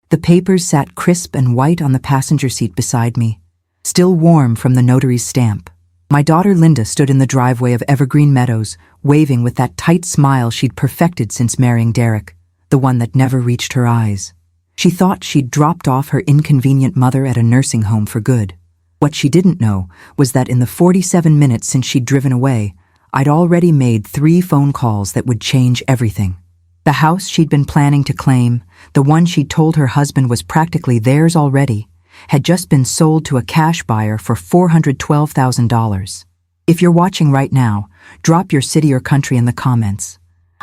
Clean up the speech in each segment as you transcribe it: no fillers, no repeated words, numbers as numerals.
The papers sat crisp and white on the passenger seat beside me, still warm from the notary's stamp. My daughter Linda stood in the driveway of Evergreen Meadows, waving with that tight smile she'd perfected since marrying Derek, the one that never reached her eyes. She thought she'd dropped off her inconvenient mother at a nursing home for good. What she didn't know was that in the 47 minutes since she'd driven away, I'd already made 3 phone calls that would change everything. The house she'd been planning to claim, the one she'd told her husband was practically theirs already, had just been sold to a cash buyer for $412,000. If you're watching right now, drop your city or country in the comments.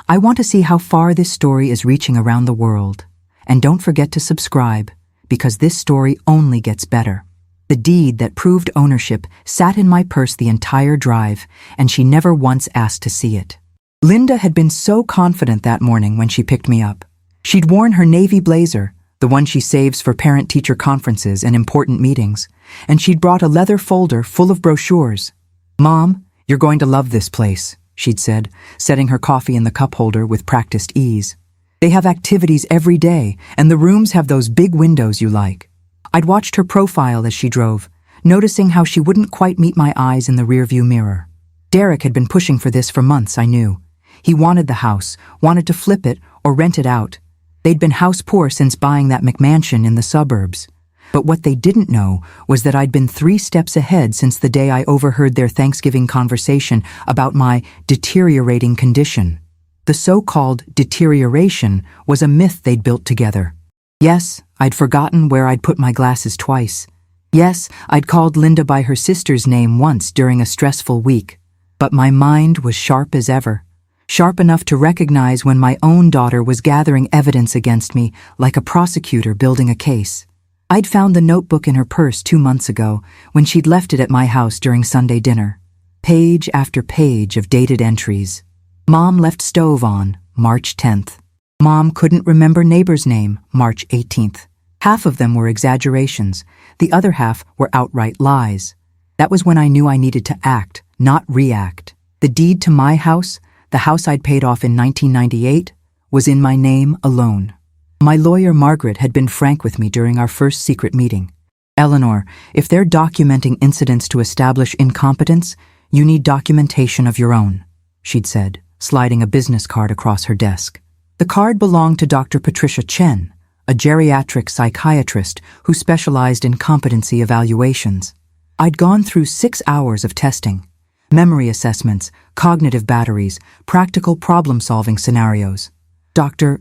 I want to see how far this story is reaching around the world. And don't forget to subscribe, because this story only gets better. The deed that proved ownership sat in my purse the entire drive, and she never once asked to see it. Linda had been so confident that morning when she picked me up. She'd worn her navy blazer, the one she saves for parent-teacher conferences and important meetings, and she'd brought a leather folder full of brochures. "Mom, you're going to love this place," she'd said, setting her coffee in the cup holder with practiced ease. "They have activities every day, and the rooms have those big windows you like." I'd watched her profile as she drove, noticing how she wouldn't quite meet my eyes in the rearview mirror. Derek had been pushing for this for months, I knew. He wanted the house, wanted to flip it or rent it out. They'd been house poor since buying that McMansion in the suburbs. But what they didn't know was that I'd been 3 steps ahead since the day I overheard their Thanksgiving conversation about my deteriorating condition. The so-called deterioration was a myth they'd built together. Yes, I'd forgotten where I'd put my glasses twice. Yes, I'd called Linda by her sister's name once during a stressful week. But my mind was sharp as ever. Sharp enough to recognize when my own daughter was gathering evidence against me like a prosecutor building a case. I'd found the notebook in her purse 2 months ago when she'd left it at my house during Sunday dinner. Page after page of dated entries. Mom left stove on, March 10th. Mom couldn't remember neighbor's name, March 18th. Half of them were exaggerations, the other half were outright lies. That was when I knew I needed to act, not react. The deed to my house, the house I'd paid off in 1998, was in my name alone. My lawyer Margaret had been frank with me during our first secret meeting. "Eleanor, if they're documenting incidents to establish incompetence, you need documentation of your own," she'd said, sliding a business card across her desk. The card belonged to Dr. Patricia Chen, a geriatric psychiatrist who specialized in competency evaluations. I'd gone through 6 hours of testing. Memory assessments, cognitive batteries, practical problem-solving scenarios. Dr.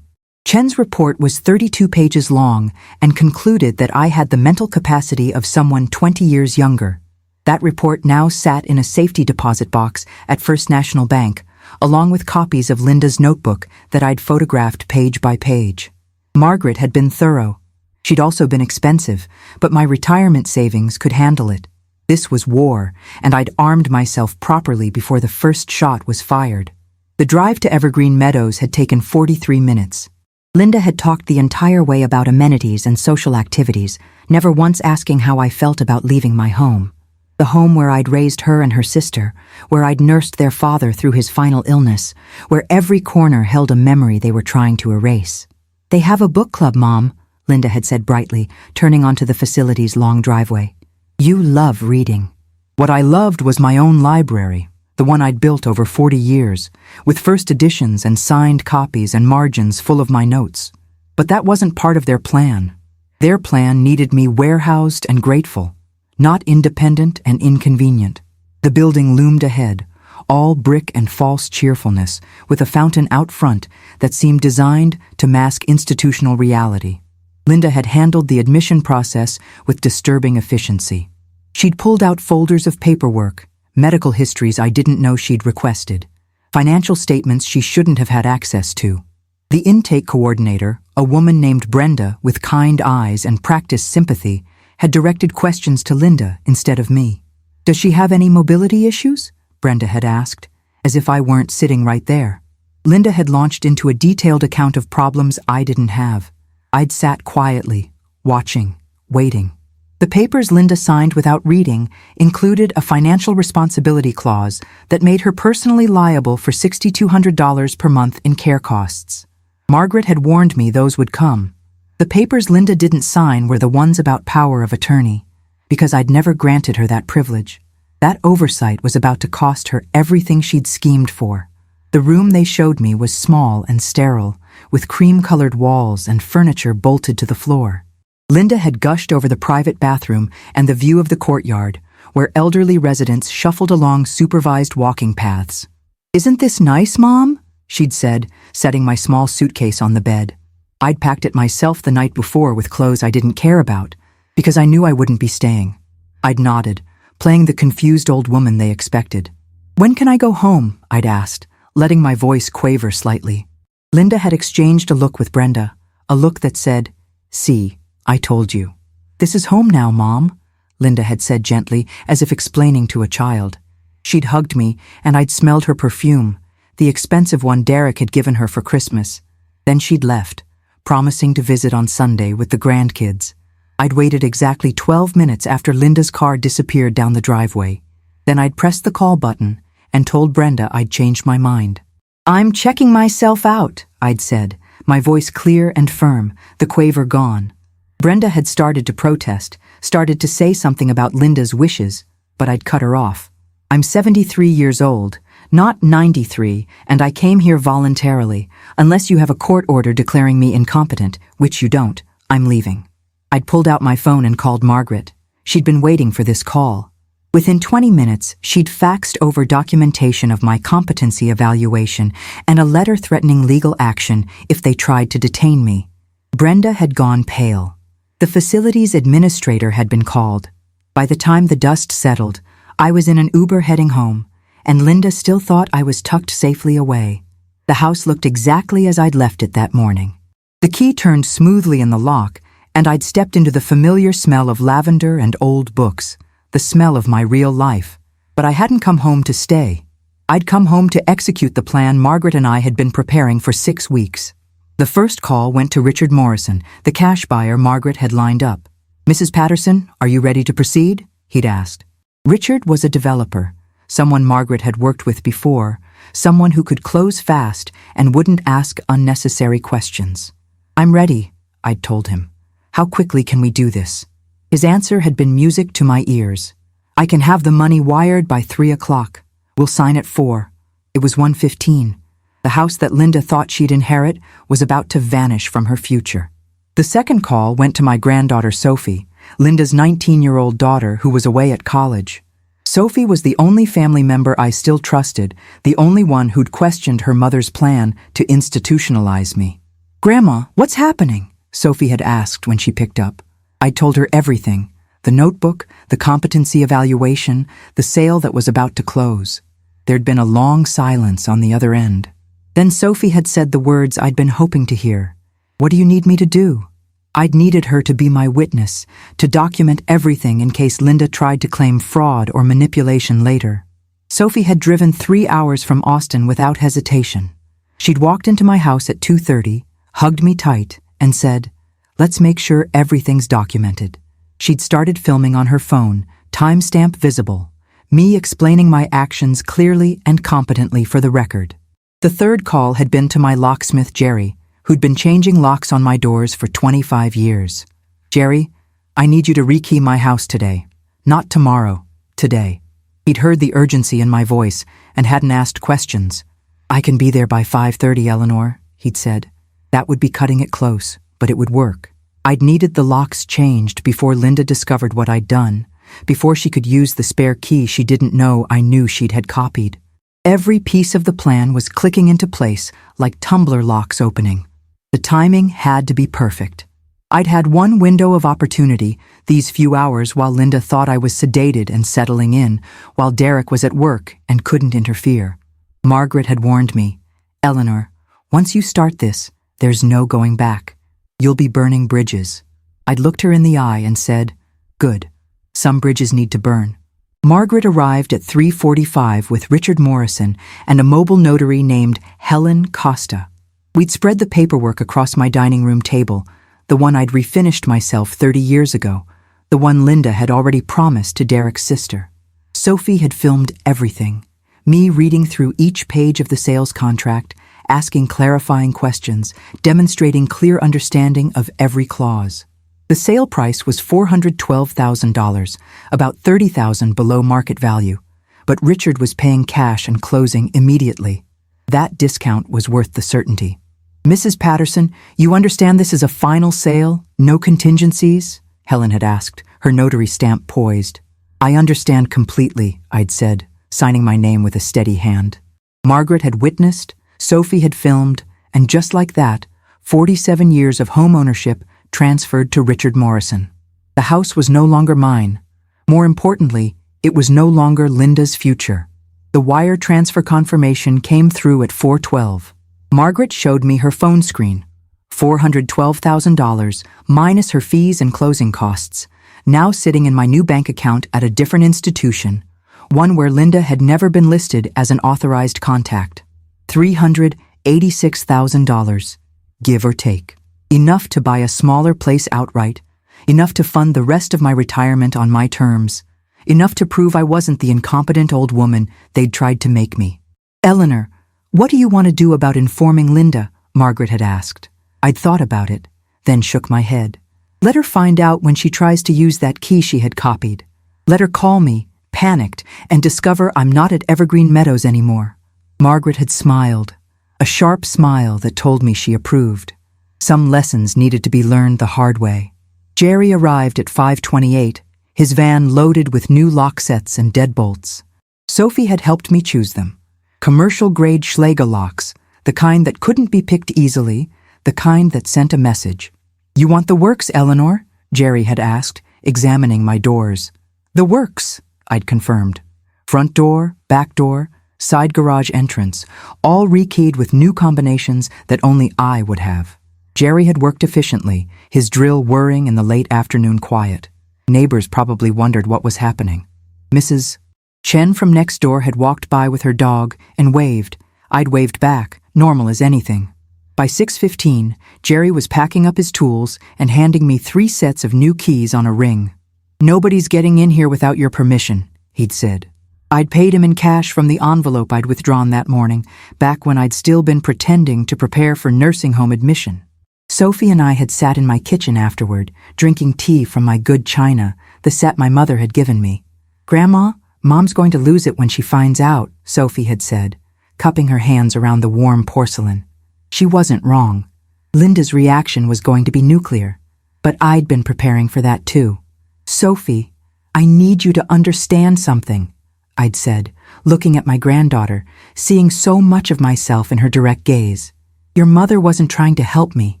Chen's report was 32 pages long and concluded that I had the mental capacity of someone 20 years younger. That report now sat in a safety deposit box at First National Bank, along with copies of Linda's notebook that I'd photographed page by page. Margaret had been thorough. She'd also been expensive, but my retirement savings could handle it. This was war, and I'd armed myself properly before the first shot was fired. The drive to Evergreen Meadows had taken 43 minutes. Linda had talked the entire way about amenities and social activities, never once asking how I felt about leaving my home. The home where I'd raised her and her sister, where I'd nursed their father through his final illness, where every corner held a memory they were trying to erase. "They have a book club, Mom," Linda had said brightly, turning onto the facility's long driveway. "You love reading." What I loved was my own library, the one I'd built over 40 years, with first editions and signed copies and margins full of my notes. But that wasn't part of their plan. Their plan needed me warehoused and grateful, not independent and inconvenient. The building loomed ahead, all brick and false cheerfulness, with a fountain out front that seemed designed to mask institutional reality. Linda had handled the admission process with disturbing efficiency. She'd pulled out folders of paperwork, medical histories I didn't know she'd requested, financial statements she shouldn't have had access to. The intake coordinator, a woman named Brenda with kind eyes and practiced sympathy, had directed questions to Linda instead of me. "Does she have any mobility issues?" Brenda had asked, as if I weren't sitting right there. Linda had launched into a detailed account of problems I didn't have. I'd sat quietly, watching, waiting. The papers Linda signed without reading included a financial responsibility clause that made her personally liable for $6,200 per month in care costs. Margaret had warned me those would come. The papers Linda didn't sign were the ones about power of attorney, because I'd never granted her that privilege. That oversight was about to cost her everything she'd schemed for. The room they showed me was small and sterile, with cream-colored walls and furniture bolted to the floor. Linda had gushed over the private bathroom and the view of the courtyard, where elderly residents shuffled along supervised walking paths. "Isn't this nice, Mom?" she'd said, setting my small suitcase on the bed. I'd packed it myself the night before with clothes I didn't care about, because I knew I wouldn't be staying. I'd nodded, playing the confused old woman they expected. "When can I go home?" I'd asked, letting my voice quaver slightly. Linda had exchanged a look with Brenda, a look that said, "See, I told you." "This is home now, Mom," Linda had said gently, as if explaining to a child. She'd hugged me, and I'd smelled her perfume, the expensive one Derek had given her for Christmas. Then she'd left, promising to visit on Sunday with the grandkids. I'd waited exactly 12 minutes after Linda's car disappeared down the driveway. Then I'd pressed the call button and told Brenda I'd changed my mind. "I'm checking myself out," I'd said, my voice clear and firm, the quaver gone. Brenda had started to protest, started to say something about Linda's wishes, but I'd cut her off. "I'm 73 years old, not 93, and I came here voluntarily. Unless you have a court order declaring me incompetent, which you don't, I'm leaving." I'd pulled out my phone and called Margaret. She'd been waiting for this call. Within 20 minutes, she'd faxed over documentation of my competency evaluation and a letter threatening legal action if they tried to detain me. Brenda had gone pale. The facility's administrator had been called. By the time the dust settled, I was in an Uber heading home, and Linda still thought I was tucked safely away. The house looked exactly as I'd left it that morning. The key turned smoothly in the lock, and I'd stepped into the familiar smell of lavender and old books, the smell of my real life. But I hadn't come home to stay. I'd come home to execute the plan Margaret and I had been preparing for 6 weeks. The first call went to Richard Morrison, the cash buyer Margaret had lined up. "Mrs. Patterson, are you ready to proceed?" he'd asked. Richard was a developer, someone Margaret had worked with before, someone who could close fast and wouldn't ask unnecessary questions. "I'm ready," I'd told him. "How quickly can we do this?" His answer had been music to my ears. "I can have the money wired by 3 o'clock. We'll sign at 4. It was 1:15. The house that Linda thought she'd inherit was about to vanish from her future. The second call went to my granddaughter Sophie, Linda's 19-year-old daughter who was away at college. Sophie was the only family member I still trusted, the only one who'd questioned her mother's plan to institutionalize me. "Grandma, what's happening?" Sophie had asked when she picked up. I told her everything, the notebook, the competency evaluation, the sale that was about to close. There'd been a long silence on the other end. Then Sophie had said the words I'd been hoping to hear. "What do you need me to do?" I'd needed her to be my witness, to document everything in case Linda tried to claim fraud or manipulation later. Sophie had driven 3 hours from Austin without hesitation. She'd walked into my house at 2:30, hugged me tight, and said, "Let's make sure everything's documented." She'd started filming on her phone, timestamp visible, me explaining my actions clearly and competently for the record. The third call had been to my locksmith Jerry, who'd been changing locks on my doors for 25 years. "Jerry, I need you to rekey my house today. Not tomorrow, today." He'd heard the urgency in my voice and hadn't asked questions. "I can be there by 5:30, Eleanor," he'd said. That would be cutting it close, but it would work. I'd needed the locks changed before Linda discovered what I'd done, before she could use the spare key she didn't know I knew she'd had copied. Every piece of the plan was clicking into place like tumbler locks opening. The timing had to be perfect. I'd had one window of opportunity, these few hours while Linda thought I was sedated and settling in, while Derek was at work and couldn't interfere. Margaret had warned me, "Eleanor, once you start this, there's no going back. You'll be burning bridges." I'd looked her in the eye and said, "Good. Some bridges need to burn." Margaret arrived at 3:45 with Richard Morrison and a mobile notary named Helen Costa. We'd spread the paperwork across my dining room table, the one I'd refinished myself 30 years ago, the one Linda had already promised to Derek's sister. Sophie had filmed everything, me reading through each page of the sales contract, asking clarifying questions, demonstrating clear understanding of every clause. The sale price was $412,000, about $30,000 below market value, but Richard was paying cash and closing immediately. That discount was worth the certainty. "Mrs. Patterson, you understand this is a final sale? No contingencies?" Helen had asked, her notary stamp poised. "I understand completely," I'd said, signing my name with a steady hand. Margaret had witnessed, Sophie had filmed, and just like that, 47 years of home ownership transferred to Richard Morrison. The house was no longer mine. More importantly, it was no longer Linda's future. The wire transfer confirmation came through at 4:12. Margaret showed me her phone screen. $412,000 minus her fees and closing costs, now sitting in my new bank account at a different institution, one where Linda had never been listed as an authorized contact. $386,000, give or take. Enough to buy a smaller place outright, enough to fund the rest of my retirement on my terms, enough to prove I wasn't the incompetent old woman they'd tried to make me. "Eleanor, what do you want to do about informing Linda?" Margaret had asked. I'd thought about it, then shook my head. Let her find out when she tries to use that key she had copied. Let her call me, panicked, and discover I'm not at Evergreen Meadows anymore. Margaret had smiled, a sharp smile that told me she approved. Some lessons needed to be learned the hard way. Jerry arrived at 5:28, his van loaded with new lock sets and deadbolts. Sophie had helped me choose them. Commercial-grade Schlegel locks, the kind that couldn't be picked easily, the kind that sent a message. "You want the works, Eleanor?" Jerry had asked, examining my doors. "The works," I'd confirmed. Front door, back door, side garage entrance, all rekeyed with new combinations that only I would have. Jerry had worked efficiently, his drill whirring in the late afternoon quiet. Neighbors probably wondered what was happening. Mrs. Chen from next door had walked by with her dog and waved. I'd waved back, normal as anything. By 6:15, Jerry was packing up his tools and handing me 3 sets of new keys on a ring. "Nobody's getting in here without your permission," he'd said. I'd paid him in cash from the envelope I'd withdrawn that morning, back when I'd still been pretending to prepare for nursing home admission. Sophie and I had sat in my kitchen afterward, drinking tea from my good china, the set my mother had given me. "Grandma, Mom's going to lose it when she finds out," Sophie had said, cupping her hands around the warm porcelain. She wasn't wrong. Linda's reaction was going to be nuclear, but I'd been preparing for that too. "Sophie, I need you to understand something," I'd said, looking at my granddaughter, seeing so much of myself in her direct gaze. "Your mother wasn't trying to help me.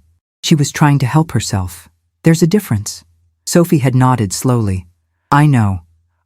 She was trying to help herself. There's a difference." Sophie had nodded slowly. "I know.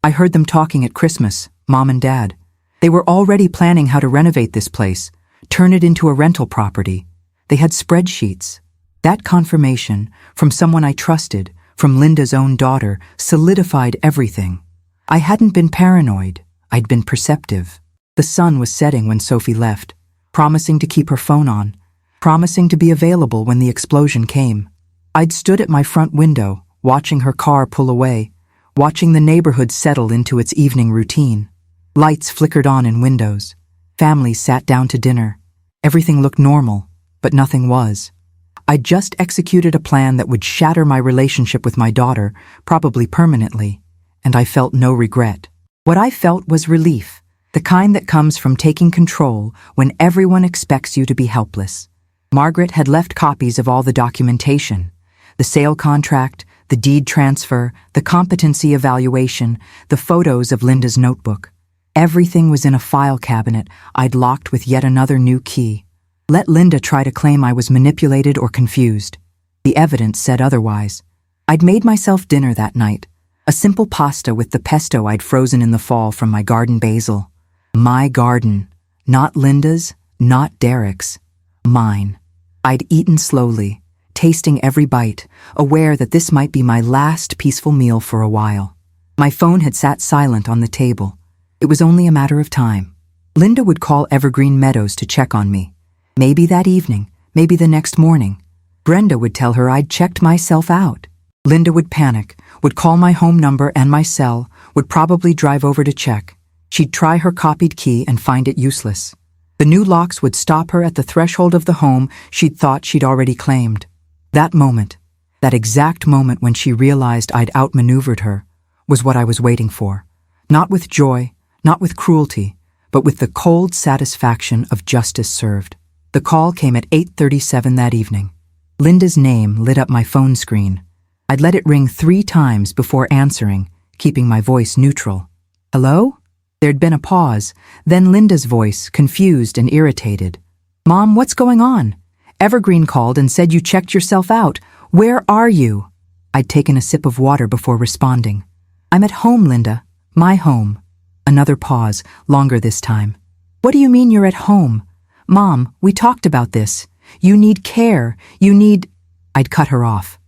I heard them talking at Christmas, Mom and Dad. They were already planning how to renovate this place, turn it into a rental property. They had spreadsheets. That confirmation, from someone I trusted, from Linda's own daughter, solidified everything. I hadn't been paranoid. I'd been perceptive. The sun was setting when Sophie left, promising to keep her phone on, promising to be available when the explosion came. I'd stood at my front window, watching her car pull away, watching the neighborhood settle into its evening routine. Lights flickered on in windows. Families sat down to dinner. Everything looked normal, but nothing was. I'd just executed a plan that would shatter my relationship with my daughter, probably permanently, and I felt no regret. What I felt was relief, the kind that comes from taking control when everyone expects you to be helpless. Margaret had left copies of all the documentation, the sale contract, the deed transfer, the competency evaluation, the photos of Linda's notebook. Everything was in a file cabinet I'd locked with yet another new key. Let Linda try to claim I was manipulated or confused. The evidence said otherwise. I'd made myself dinner that night, a simple pasta with the pesto I'd frozen in the fall from my garden basil. My garden, not Linda's, not Derek's. Mine. I'd eaten slowly, tasting every bite, aware that this might be my last peaceful meal for a while. My phone had sat silent on the table. It was only a matter of time. Linda would call Evergreen Meadows to check on me. Maybe that evening, maybe the next morning. Brenda would tell her I'd checked myself out. Linda would panic, would call my home number and my cell, would probably drive over to check. She'd try her copied key and find it useless. The new locks would stop her at the threshold of the home she'd thought she'd already claimed. That moment, that exact moment when she realized I'd outmaneuvered her, was what I was waiting for. Not with joy, not with cruelty, but with the cold satisfaction of justice served. The call came at 8:37 that evening. Linda's name lit up my phone screen. I'd let it ring 3 times before answering, keeping my voice neutral. Hello? There'd been a pause, then Linda's voice, confused and irritated. Mom, what's going on? Evergreen called and said you checked yourself out. Where are you? I'd taken a sip of water before responding. I'm at home, Linda. My home. Another pause, longer this time. What do you mean you're at home? Mom, we talked about this. You need care. You need... I'd cut her off.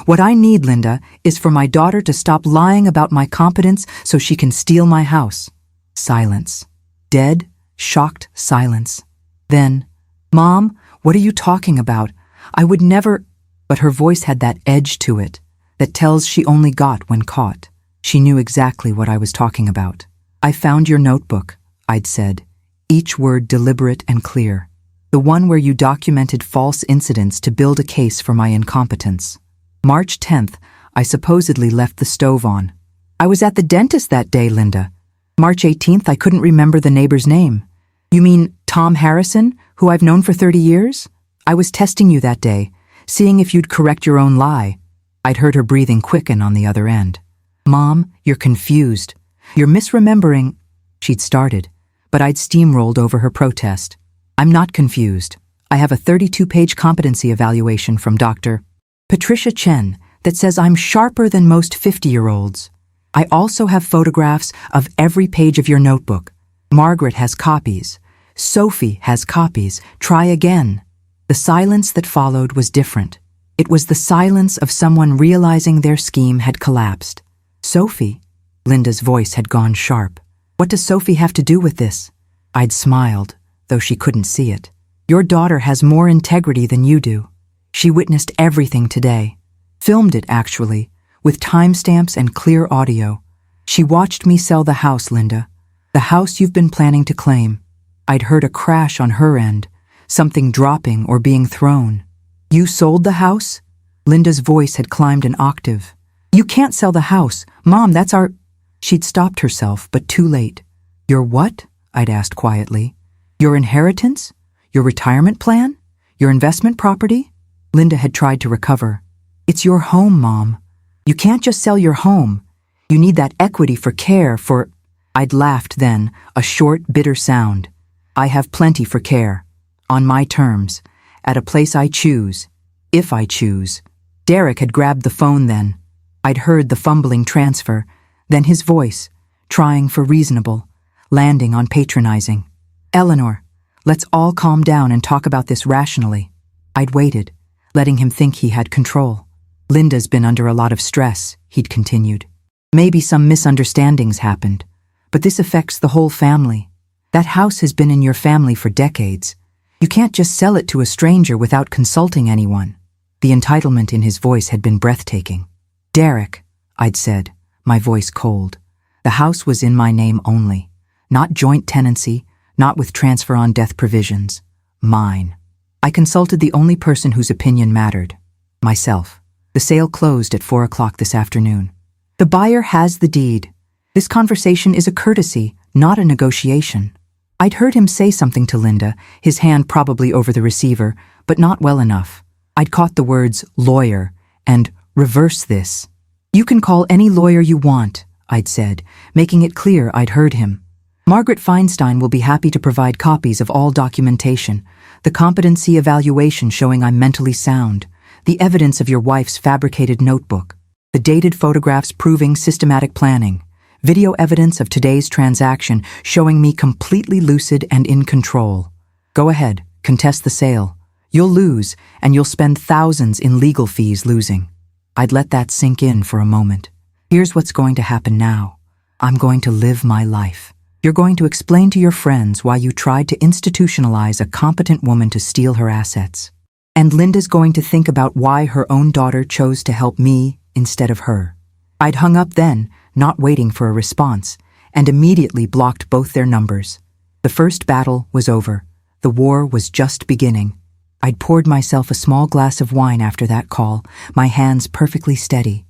What I need, Linda, is for my daughter to stop lying about my competence so she can steal my house. Silence. Dead, shocked silence. Then, Mom, what are you talking about? I would never... But her voice had that edge to it that tells she only got when caught. She knew exactly what I was talking about. I found your notebook, I'd said, each word deliberate and clear. The one where you documented false incidents to build a case for my incompetence. March 10th, I supposedly left the stove on. I was at the dentist that day, Linda. March 18th, I couldn't remember the neighbor's name. You mean Tom Harrison, who I've known for 30 years? I was testing you that day, seeing if you'd correct your own lie. I'd heard her breathing quicken on the other end. Mom, you're confused. You're misremembering. She'd started, but I'd steamrolled over her protest. I'm not confused. I have a 32-page competency evaluation from Dr. Patricia Chen that says I'm sharper than most 50-year-olds. I also have photographs of every page of your notebook. Margaret has copies. Sophie has copies. Try again. The silence that followed was different. It was the silence of someone realizing their scheme had collapsed. Sophie? Linda's voice had gone sharp. What does Sophie have to do with this? I'd smiled, though she couldn't see it. Your daughter has more integrity than you do. She witnessed everything today. Filmed it, actually, with timestamps and clear audio. She watched me sell the house, Linda. The house you've been planning to claim. I'd heard a crash on her end, something dropping or being thrown. You sold the house? Linda's voice had climbed an octave. You can't sell the house. Mom, that's our... She'd stopped herself, but too late. Your what? I'd asked quietly. Your inheritance? Your retirement plan? Your investment property? Linda had tried to recover. It's your home, Mom. You can't just sell your home. You need that equity for care, for... I'd laughed then, a short, bitter sound. I have plenty for care. On my terms. At a place I choose. If I choose. Derek had grabbed the phone then. I'd heard the fumbling transfer, then his voice, trying for reasonable, landing on patronizing. Eleanor, let's all calm down and talk about this rationally. I'd waited, letting him think he had control. Linda's been under a lot of stress, he'd continued. Maybe some misunderstandings happened, but this affects the whole family. That house has been in your family for decades. You can't just sell it to a stranger without consulting anyone. The entitlement in his voice had been breathtaking. Derek, I'd said, my voice cold. The house was in my name only. Not joint tenancy, not with transfer on death provisions. Mine. I consulted the only person whose opinion mattered. Myself. The sale closed at 4 o'clock this afternoon. The buyer has the deed. This conversation is a courtesy, not a negotiation. I'd heard him say something to Linda, his hand probably over the receiver, but not well enough. I'd caught the words lawyer and reverse this. You can call any lawyer you want, I'd said, making it clear I'd heard him. Margaret Feinstein will be happy to provide copies of all documentation, the competency evaluation showing I'm mentally sound, the evidence of your wife's fabricated notebook, the dated photographs proving systematic planning, video evidence of today's transaction showing me completely lucid and in control. Go ahead, contest the sale. You'll lose, and you'll spend thousands in legal fees losing. I'd let that sink in for a moment. Here's what's going to happen now. I'm going to live my life. You're going to explain to your friends why you tried to institutionalize a competent woman to steal her assets. And Linda's going to think about why her own daughter chose to help me instead of her. I'd hung up then, not waiting for a response, and immediately blocked both their numbers. The first battle was over. The war was just beginning. I'd poured myself a small glass of wine after that call, my hands perfectly steady.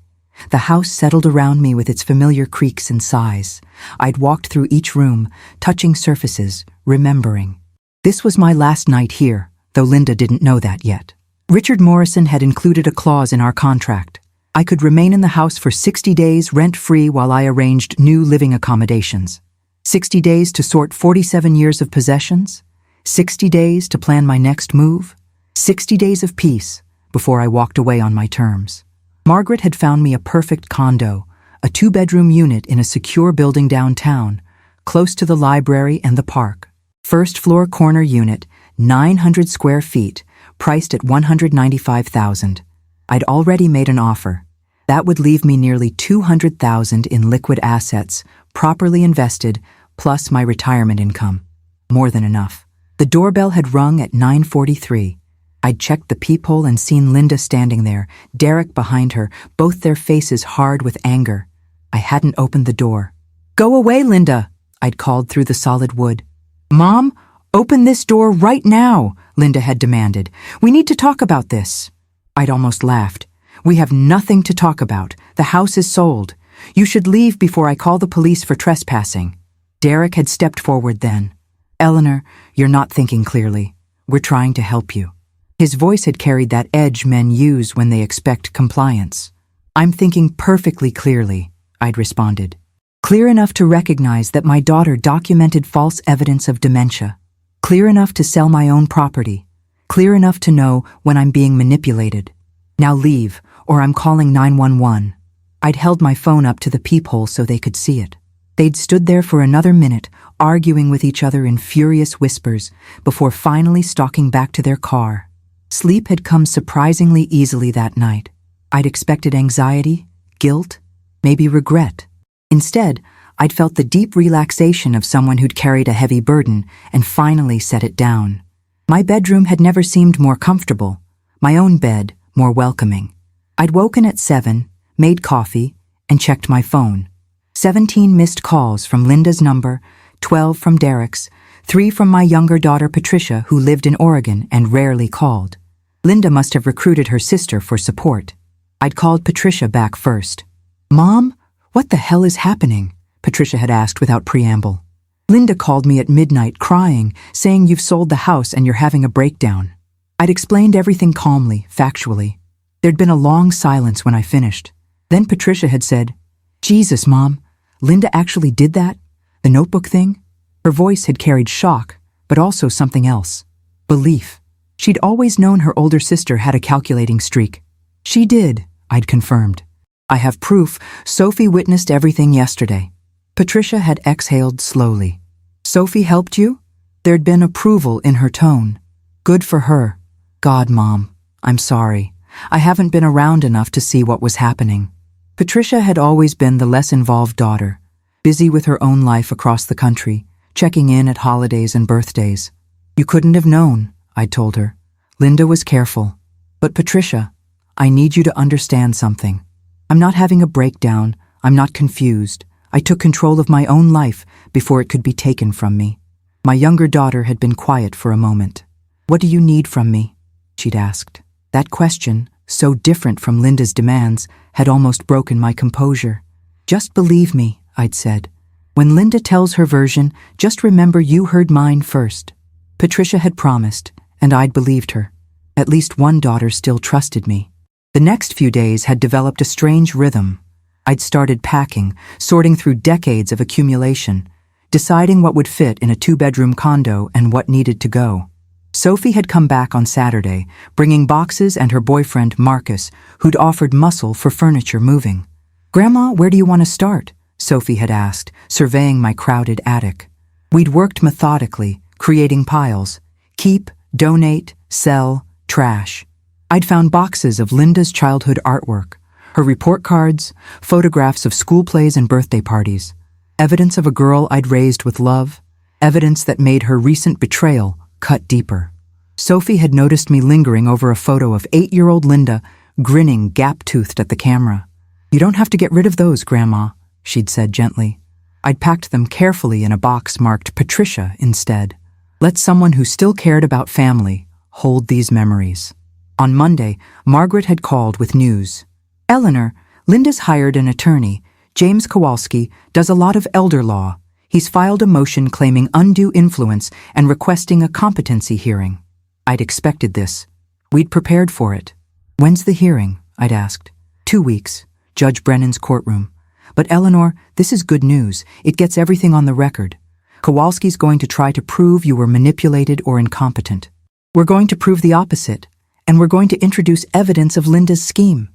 The house settled around me with its familiar creaks and sighs. I'd walked through each room, touching surfaces, remembering. This was my last night here, though Linda didn't know that yet. Richard Morrison had included a clause in our contract. I could remain in the house for 60 days rent-free while I arranged new living accommodations. 60 days to sort 47 years of possessions? 60 days to plan my next move? 60 days of peace before I walked away on my terms. Margaret had found me a perfect condo, a 2-bedroom unit in a secure building downtown, close to the library and the park. First-floor corner unit, 900 square feet, priced at $195,000. I'd already made an offer. That would leave me nearly $200,000 in liquid assets, properly invested, plus my retirement income. More than enough. The doorbell had rung at 9:43. I'd checked the peephole and seen Linda standing there, Derek behind her, both their faces hard with anger. I hadn't opened the door. "Go away, Linda," I'd called through the solid wood. "Mom, open this door right now," Linda had demanded. "We need to talk about this." I'd almost laughed. "We have nothing to talk about. The house is sold. You should leave before I call the police for trespassing." Derek had stepped forward then. "Eleanor, you're not thinking clearly. We're trying to help you." His voice had carried that edge men use when they expect compliance. "I'm thinking perfectly clearly," I'd responded. Clear enough to recognize that my daughter documented false evidence of dementia. Clear enough to sell my own property. Clear enough to know when I'm being manipulated. "Now leave, or I'm calling 911. I'd held my phone up to the peephole so they could see it. They'd stood there for another minute, arguing with each other in furious whispers, before finally stalking back to their car. Sleep had come surprisingly easily that night. I'd expected anxiety, guilt, maybe regret. Instead, I'd felt the deep relaxation of someone who'd carried a heavy burden and finally set it down. My bedroom had never seemed more comfortable, my own bed more welcoming. I'd woken at 7, made coffee, and checked my phone. 17 missed calls from Linda's number, 12 from Derek's, 3 from my younger daughter Patricia, who lived in Oregon and rarely called. Linda must have recruited her sister for support. I'd called Patricia back first. "Mom, what the hell is happening?" Patricia had asked without preamble. "Linda called me at midnight crying, saying you've sold the house and you're having a breakdown." I'd explained everything calmly, factually. There'd been a long silence when I finished. Then Patricia had said, "Jesus, Mom, Linda actually did that? The notebook thing?" Her voice had carried shock, but also something else. Belief. She'd always known her older sister had a calculating streak. "She did," I'd confirmed. "I have proof. Sophie witnessed everything yesterday." Patricia had exhaled slowly. "Sophie helped you?" There'd been approval in her tone. "Good for her. God, Mom, I'm sorry. I haven't been around enough to see what was happening." Patricia had always been the less involved daughter, busy with her own life across the country, checking in at holidays and birthdays. "You couldn't have known," I'd told her. "Linda was careful. But Patricia, I need you to understand something. I'm not having a breakdown. I'm not confused. I took control of my own life before it could be taken from me." My younger daughter had been quiet for a moment. "What do you need from me?" she'd asked. That question, so different from Linda's demands, had almost broken my composure. "Just believe me," I'd said. "When Linda tells her version, just remember you heard mine first." Patricia had promised, and I'd believed her. At least one daughter still trusted me. The next few days had developed a strange rhythm. I'd started packing, sorting through decades of accumulation, deciding what would fit in a 2-bedroom condo and what needed to go. Sophie had come back on Saturday, bringing boxes, and her boyfriend, Marcus, who'd offered muscle for furniture moving. "Grandma, where do you want to start?" Sophie had asked, surveying my crowded attic. We'd worked methodically, creating piles. Keep, donate, sell, trash. I'd found boxes of Linda's childhood artwork, her report cards, photographs of school plays and birthday parties, evidence of a girl I'd raised with love, evidence that made her recent betrayal cut deeper. Sophie had noticed me lingering over a photo of 8-year-old Linda, grinning gap-toothed at the camera. "You don't have to get rid of those, Grandma," she'd said gently. I'd packed them carefully in a box marked Patricia instead. Let someone who still cared about family hold these memories. On Monday, Margaret had called with news. Eleanor, Linda's hired an attorney. James Kowalski does a lot of elder law. He's filed a motion claiming undue influence and requesting a competency hearing. I'd expected this. We'd prepared for it. When's the hearing? I'd asked. 2 weeks, Judge Brennan's courtroom. But Eleanor, this is good news. It gets everything on the record. Kowalski's going to try to prove you were manipulated or incompetent. We're going to prove the opposite, and we're going to introduce evidence of Linda's scheme.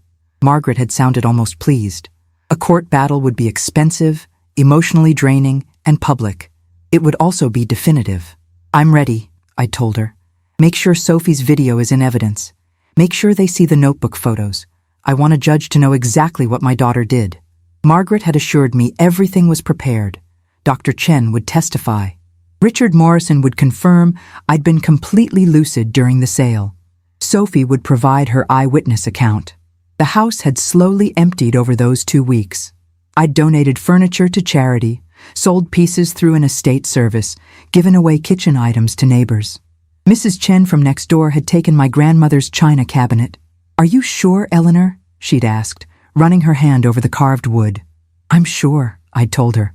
Margaret had sounded almost pleased. A court battle would be expensive, emotionally draining, and public. It would also be definitive. I'm ready, I told her. Make sure Sophie's video is in evidence. Make sure they see the notebook photos. I want a judge to know exactly what my daughter did. Margaret had assured me everything was prepared. Dr. Chen would testify. Richard Morrison would confirm I'd been completely lucid during the sale. Sophie would provide her eyewitness account. The house had slowly emptied over those 2 weeks. I'd donated furniture to charity, sold pieces through an estate service, given away kitchen items to neighbors. Mrs. Chen from next door had taken my grandmother's china cabinet. Are you sure, Eleanor? She'd asked, running her hand over the carved wood. I'm sure, I'd told her.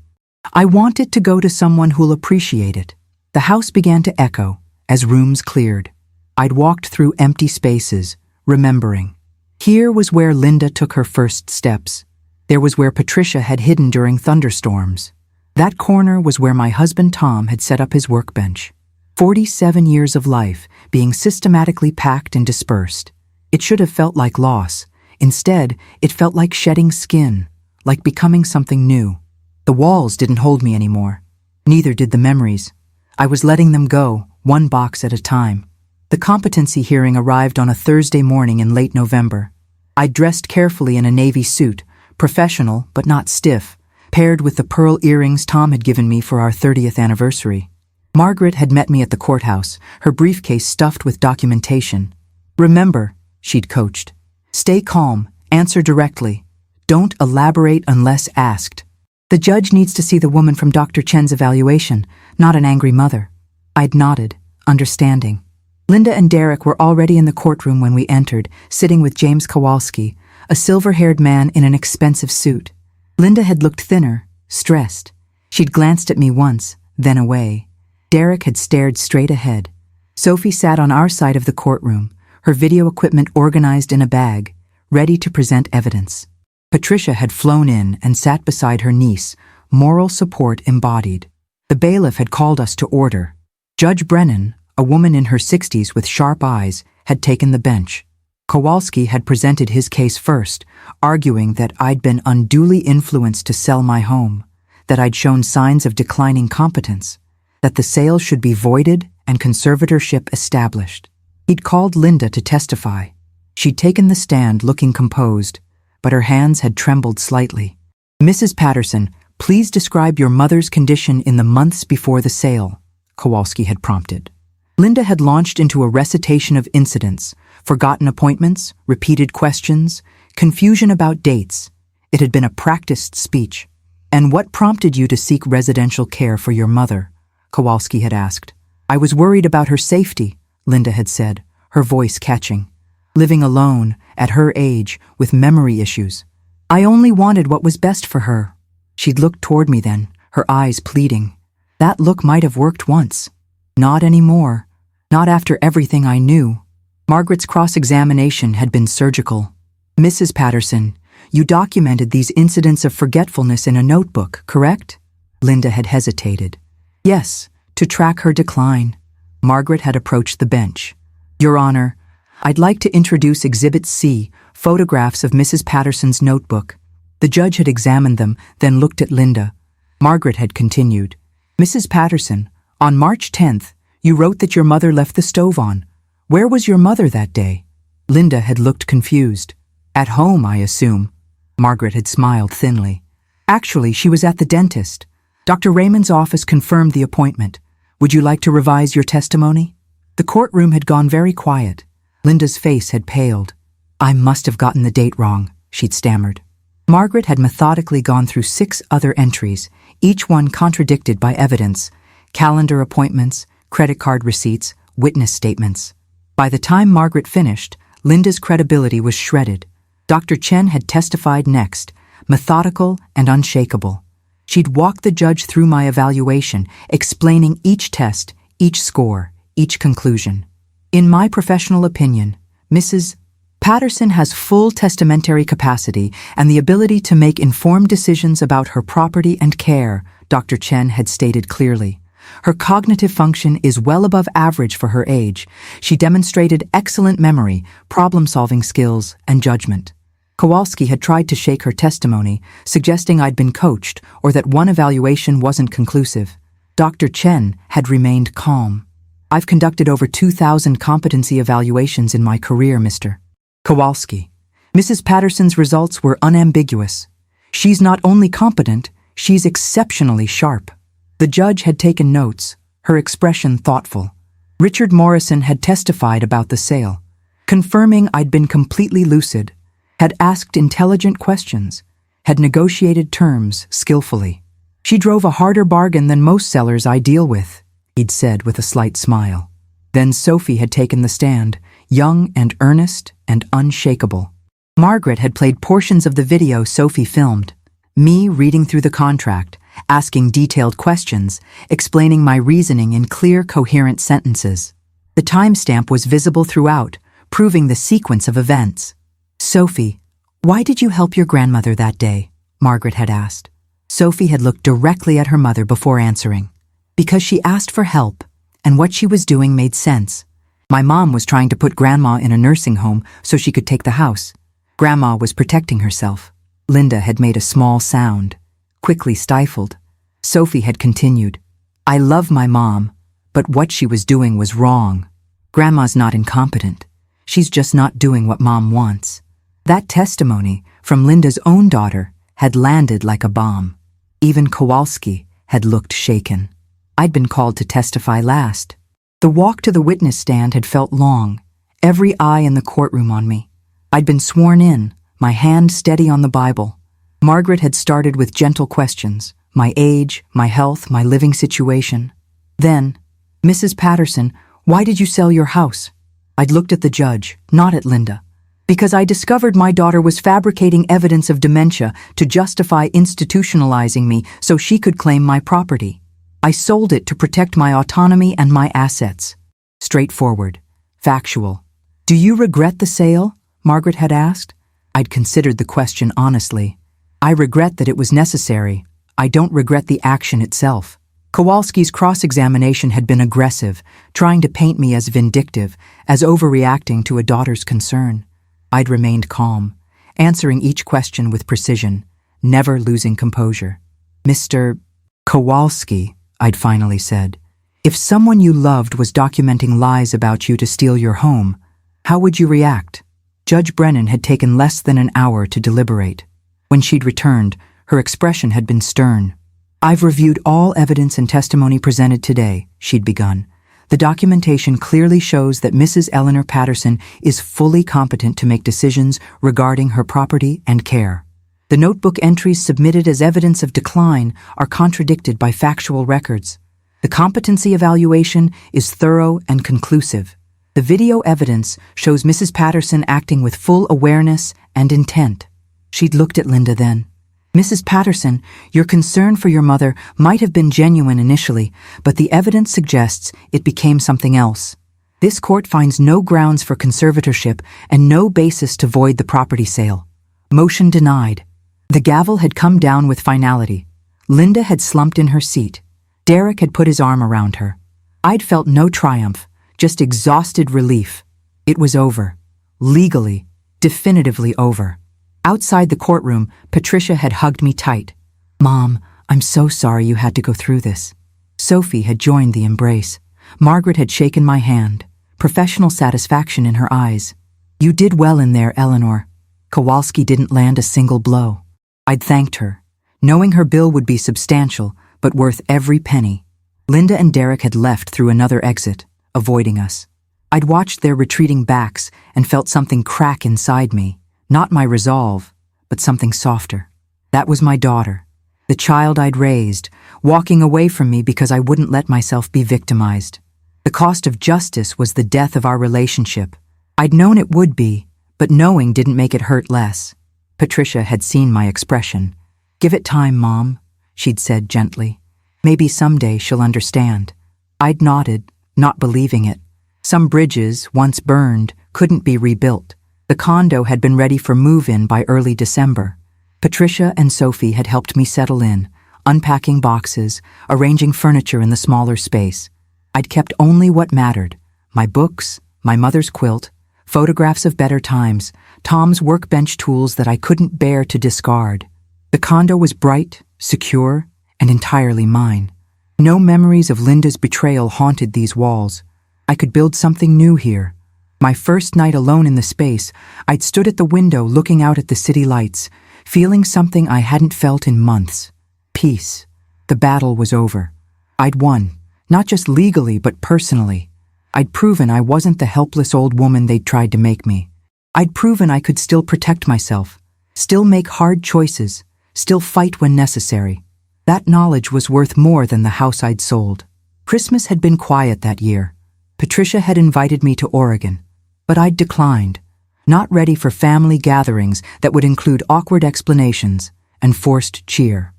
I want it to go to someone who'll appreciate it. The house began to echo as rooms cleared. I'd walked through empty spaces, remembering. Here was where Linda took her first steps. There was where Patricia had hidden during thunderstorms. That corner was where my husband Tom had set up his workbench. 47 years of life being systematically packed and dispersed. It should have felt like loss. Instead, it felt like shedding skin, like becoming something new. The walls didn't hold me anymore. Neither did the memories. I was letting them go, one box at a time. The competency hearing arrived on a Thursday morning in late November. I dressed carefully in a navy suit, professional but not stiff, paired with the pearl earrings Tom had given me for our 30th anniversary. Margaret had met me at the courthouse, her briefcase stuffed with documentation. Remember, she'd coached. Stay calm, answer directly. Don't elaborate unless asked. The judge needs to see the woman from Dr. Chen's evaluation, not an angry mother. I'd nodded, understanding. Linda and Derek were already in the courtroom when we entered, sitting with James Kowalski, a silver-haired man in an expensive suit. Linda had looked thinner, stressed. She'd glanced at me once, then away. Derek had stared straight ahead. Sophie sat on our side of the courtroom, her video equipment organized in a bag, ready to present evidence. Patricia had flown in and sat beside her niece, moral support embodied. The bailiff had called us to order. Judge Brennan, a woman in her 60s with sharp eyes, had taken the bench. Kowalski had presented his case first, arguing that I'd been unduly influenced to sell my home, that I'd shown signs of declining competence, that the sale should be voided and conservatorship established. He'd called Linda to testify. She'd taken the stand looking composed, but her hands had trembled slightly. Mrs. Patterson, please describe your mother's condition in the months before the sale, Kowalski had prompted. Linda had launched into a recitation of incidents, forgotten appointments, repeated questions, confusion about dates. It had been a practiced speech. And what prompted you to seek residential care for your mother? Kowalski had asked. I was worried about her safety, Linda had said, her voice catching. Living alone, at her age, with memory issues. I only wanted what was best for her. She'd looked toward me then, her eyes pleading. That look might have worked once. Not anymore. Not after everything I knew. Margaret's cross-examination had been surgical. Mrs. Patterson, you documented these incidents of forgetfulness in a notebook, correct? Linda had hesitated. Yes, to track her decline. Margaret had approached the bench. Your Honor, I'd like to introduce Exhibit C, photographs of Mrs. Patterson's notebook. The judge had examined them, then looked at Linda. Margaret had continued. Mrs. Patterson, on March 10th, you wrote that your mother left the stove on. Where was your mother that day? Linda had looked confused. At home, I assume. Margaret had smiled thinly. Actually, she was at the dentist. Dr. Raymond's office confirmed the appointment. Would you like to revise your testimony? The courtroom had gone very quiet. Linda's face had paled. I must have gotten the date wrong, she'd stammered. Margaret had methodically gone through 6 other entries, each one contradicted by evidence, calendar appointments, credit card receipts, witness statements. By the time Margaret finished, Linda's credibility was shredded. Dr. Chen had testified next, methodical and unshakable. She'd walked the judge through my evaluation, explaining each test, each score, each conclusion. In my professional opinion, Mrs. Patterson has full testamentary capacity and the ability to make informed decisions about her property and care, Dr. Chen had stated clearly. Her cognitive function is well above average for her age. She demonstrated excellent memory, problem-solving skills, and judgment. Kowalski had tried to shake her testimony, suggesting I'd been coached or that one evaluation wasn't conclusive. Dr. Chen had remained calm. I've conducted over 2,000 competency evaluations in my career, Mr. Kowalski. Mrs. Patterson's results were unambiguous. She's not only competent, she's exceptionally sharp. The judge had taken notes, her expression thoughtful. Richard Morrison had testified about the sale, confirming I'd been completely lucid, had asked intelligent questions, had negotiated terms skillfully. She drove a harder bargain than most sellers I deal with, he'd said with a slight smile. Then Sophie had taken the stand, young and earnest and unshakable. Margaret had played portions of the video Sophie filmed, me reading through the contract, asking detailed questions, explaining my reasoning in clear, coherent sentences. The timestamp was visible throughout, proving the sequence of events. Sophie, why did you help your grandmother that day? Margaret had asked. Sophie had looked directly at her mother before answering. Because she asked for help, and what she was doing made sense. My mom was trying to put Grandma in a nursing home so she could take the house. Grandma was protecting herself. Linda had made a small sound, quickly stifled. Sophie had continued, I love my mom, but what she was doing was wrong. Grandma's not incompetent. She's just not doing what Mom wants. That testimony from Linda's own daughter had landed like a bomb. Even Kowalski had looked shaken. I'd been called to testify last. The walk to the witness stand had felt long, every eye in the courtroom on me. I'd been sworn in, my hand steady on the Bible. Margaret had started with gentle questions, my age, my health, my living situation. Then, Mrs. Patterson, why did you sell your house? I'd looked at the judge, not at Linda. Because I discovered my daughter was fabricating evidence of dementia to justify institutionalizing me so she could claim my property. I sold it to protect my autonomy and my assets. Straightforward, factual. Do you regret the sale? Margaret had asked. I'd considered the question honestly. I regret that it was necessary. I don't regret the action itself. Kowalski's cross-examination had been aggressive, trying to paint me as vindictive, as overreacting to a daughter's concern. I'd remained calm, answering each question with precision, never losing composure. Mr. Kowalski, I'd finally said, if someone you loved was documenting lies about you to steal your home, how would you react? Judge Brennan had taken less than an hour to deliberate. When she'd returned, her expression had been stern. I've reviewed all evidence and testimony presented today, she'd begun. The documentation clearly shows that Mrs. Eleanor Patterson is fully competent to make decisions regarding her property and care. The notebook entries submitted as evidence of decline are contradicted by factual records. The competency evaluation is thorough and conclusive. The video evidence shows Mrs. Patterson acting with full awareness and intent. She'd looked at Linda then. Mrs. Patterson, your concern for your mother might have been genuine initially, but the evidence suggests it became something else. This court finds no grounds for conservatorship and no basis to void the property sale. Motion denied. The gavel had come down with finality. Linda had slumped in her seat. Derek had put his arm around her. I'd felt no triumph, just exhausted relief. It was over. Legally, definitively over. Outside the courtroom, Patricia had hugged me tight. Mom, I'm so sorry you had to go through this. Sophie had joined the embrace. Margaret had shaken my hand, professional satisfaction in her eyes. You did well in there, Eleanor. Kowalski didn't land a single blow. I'd thanked her, knowing her bill would be substantial, but worth every penny. Linda and Derek had left through another exit, avoiding us. I'd watched their retreating backs and felt something crack inside me. Not my resolve, but something softer. That was my daughter, the child I'd raised, walking away from me because I wouldn't let myself be victimized. The cost of justice was the death of our relationship. I'd known it would be, but knowing didn't make it hurt less. Patricia had seen my expression. "Give it time, Mom," she'd said gently. "Maybe someday she'll understand." I'd nodded, not believing it. Some bridges, once burned, couldn't be rebuilt. The condo had been ready for move-in by early December. Patricia and Sophie had helped me settle in, unpacking boxes, arranging furniture in the smaller space. I'd kept only what mattered: my books, my mother's quilt, photographs of better times, Tom's workbench tools that I couldn't bear to discard. The condo was bright, secure, and entirely mine. No memories of Linda's betrayal haunted these walls. I could build something new here. My first night alone in the space, I'd stood at the window looking out at the city lights, feeling something I hadn't felt in months. Peace. The battle was over. I'd won, not just legally but personally. I'd proven I wasn't the helpless old woman they'd tried to make me. I'd proven I could still protect myself, still make hard choices, still fight when necessary. That knowledge was worth more than the house I'd sold. Christmas had been quiet that year. Patricia had invited me to Oregon, but I'd declined, not ready for family gatherings that would include awkward explanations and forced cheer.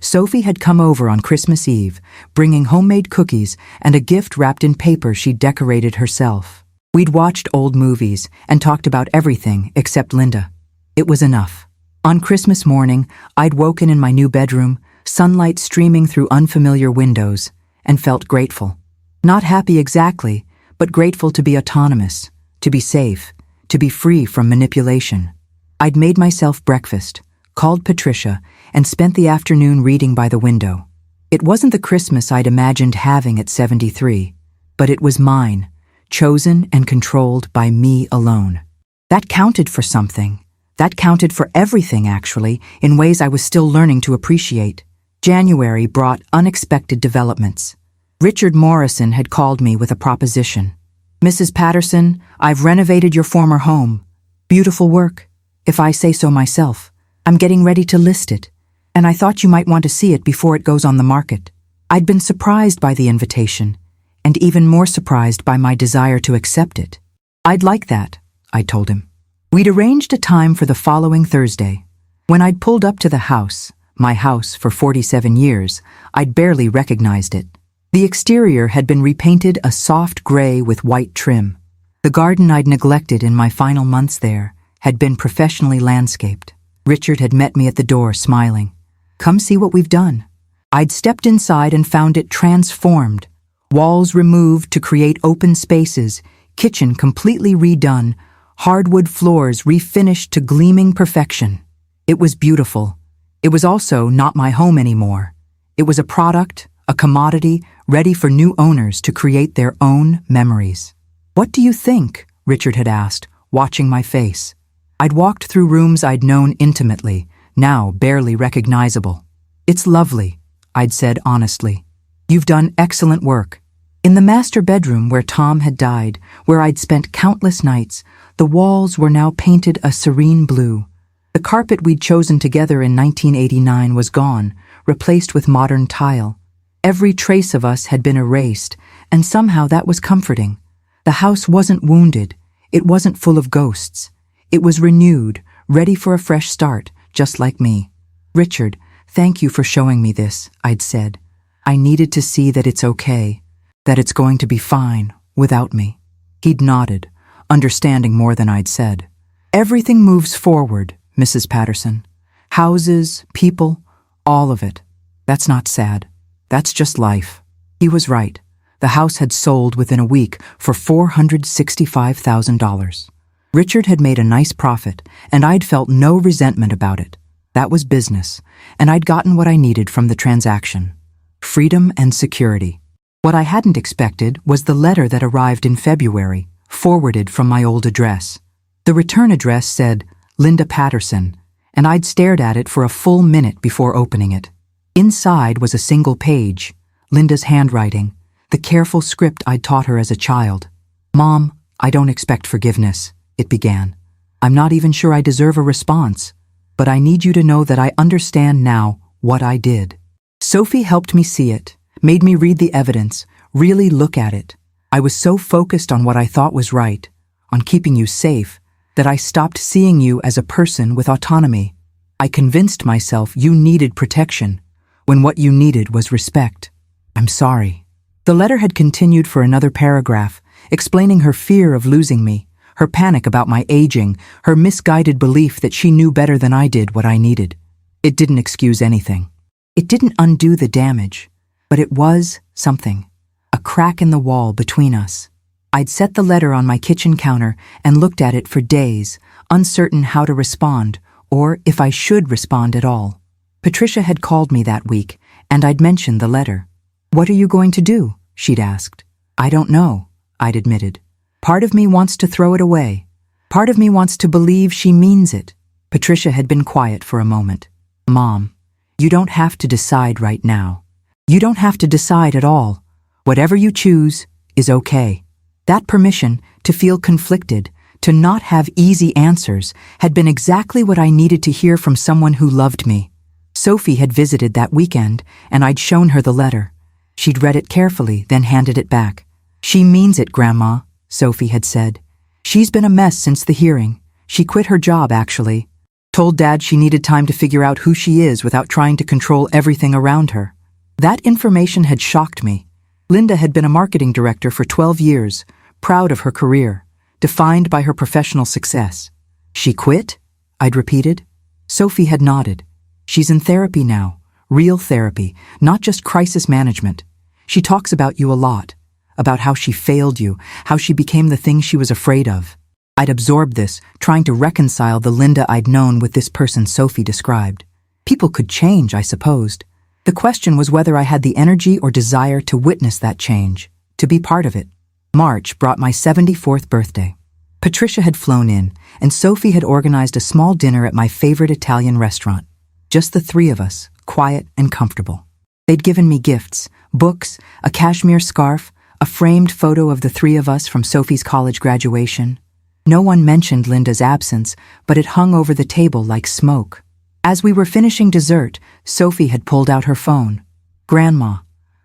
Sophie had come over on Christmas Eve, bringing homemade cookies and a gift wrapped in paper she'd decorated herself. We'd watched old movies and talked about everything except Linda. It was enough. On Christmas morning, I'd woken in my new bedroom, sunlight streaming through unfamiliar windows, and felt grateful. Not happy exactly, but grateful to be autonomous, to be safe, to be free from manipulation. I'd made myself breakfast, called Patricia, and spent the afternoon reading by the window. It wasn't the Christmas I'd imagined having at 73, but it was mine, chosen and controlled by me alone. That counted for something. That counted for everything, actually, in ways I was still learning to appreciate. January brought unexpected developments. Richard Morrison had called me with a proposition. "Mrs. Patterson, I've renovated your former home. Beautiful work, if I say so myself. I'm getting ready to list it, and I thought you might want to see it before it goes on the market." I'd been surprised by the invitation, and even more surprised by my desire to accept it. "I'd like that," I told him. We'd arranged a time for the following Thursday. When I'd pulled up to the house, my house for 47 years, I'd barely recognized it. The exterior had been repainted a soft gray with white trim. The garden I'd neglected in my final months there had been professionally landscaped. Richard had met me at the door, smiling. "Come see what we've done." I'd stepped inside and found it transformed. Walls removed to create open spaces, kitchen completely redone, hardwood floors refinished to gleaming perfection. It was beautiful. It was also not my home anymore. It was a product, a commodity, ready for new owners to create their own memories. "What do you think?" Richard had asked, watching my face. I'd walked through rooms I'd known intimately, now barely recognizable. "It's lovely," I'd said honestly. "You've done excellent work." In the master bedroom where Tom had died, where I'd spent countless nights, the walls were now painted a serene blue. The carpet we'd chosen together in 1989 was gone, replaced with modern tile. Every trace of us had been erased, and somehow that was comforting. The house wasn't wounded. It wasn't full of ghosts. It was renewed, ready for a fresh start, just like me. "Richard, thank you for showing me this," I'd said. "I needed to see that it's okay, that it's going to be fine without me." He'd nodded, understanding more than I'd said. "Everything moves forward, Mrs. Patterson. Houses, people, all of it. That's not sad. That's just life." He was right. The house had sold within a week for $465,000. Richard had made a nice profit, and I'd felt no resentment about it. That was business, and I'd gotten what I needed from the transaction: freedom and security. What I hadn't expected was the letter that arrived in February, forwarded from my old address. The return address said, Linda Patterson, and I'd stared at it for a full minute before opening it. Inside was a single page, Linda's handwriting, the careful script I'd taught her as a child. "Mom, I don't expect forgiveness," it began. "I'm not even sure I deserve a response, but I need you to know that I understand now what I did." Sophie helped me see it, made me read the evidence, really look at it. I was so focused on what I thought was right, on keeping you safe, that I stopped seeing you as a person with autonomy. I convinced myself you needed protection, when what you needed was respect. I'm sorry." The letter had continued for another paragraph, explaining her fear of losing me, her panic about my aging, her misguided belief that she knew better than I did what I needed. It didn't excuse anything. It didn't undo the damage, but it was something, a crack in the wall between us. I'd set the letter on my kitchen counter and looked at it for days, uncertain how to respond, or if I should respond at all. Patricia had called me that week, and I'd mentioned the letter. "What are you going to do?" she'd asked. "I don't know," I'd admitted. "Part of me wants to throw it away. Part of me wants to believe she means it." Patricia had been quiet for a moment. "Mom, you don't have to decide right now. You don't have to decide at all. Whatever you choose is okay." That permission to feel conflicted, to not have easy answers, had been exactly what I needed to hear from someone who loved me. Sophie had visited that weekend, and I'd shown her the letter. She'd read it carefully, then handed it back. "She means it, Grandma," Sophie had said. "She's been a mess since the hearing. She quit her job, actually. Told Dad she needed time to figure out who she is without trying to control everything around her." That information had shocked me. Linda had been a marketing director for 12 years, proud of her career, defined by her professional success. "She quit?" I'd repeated. Sophie had nodded. "She's in therapy now, real therapy, not just crisis management. She talks about you a lot, about how she failed you, how she became the thing she was afraid of." I'd absorbed this, trying to reconcile the Linda I'd known with this person Sophie described. People could change, I supposed. The question was whether I had the energy or desire to witness that change, to be part of it. March brought my 74th birthday. Patricia had flown in, and Sophie had organized a small dinner at my favorite Italian restaurant. Just the three of us, quiet and comfortable. They'd given me gifts, books, a cashmere scarf, a framed photo of the three of us from Sophie's college graduation. No one mentioned Linda's absence, but it hung over the table like smoke. As we were finishing dessert, Sophie had pulled out her phone. "Grandma,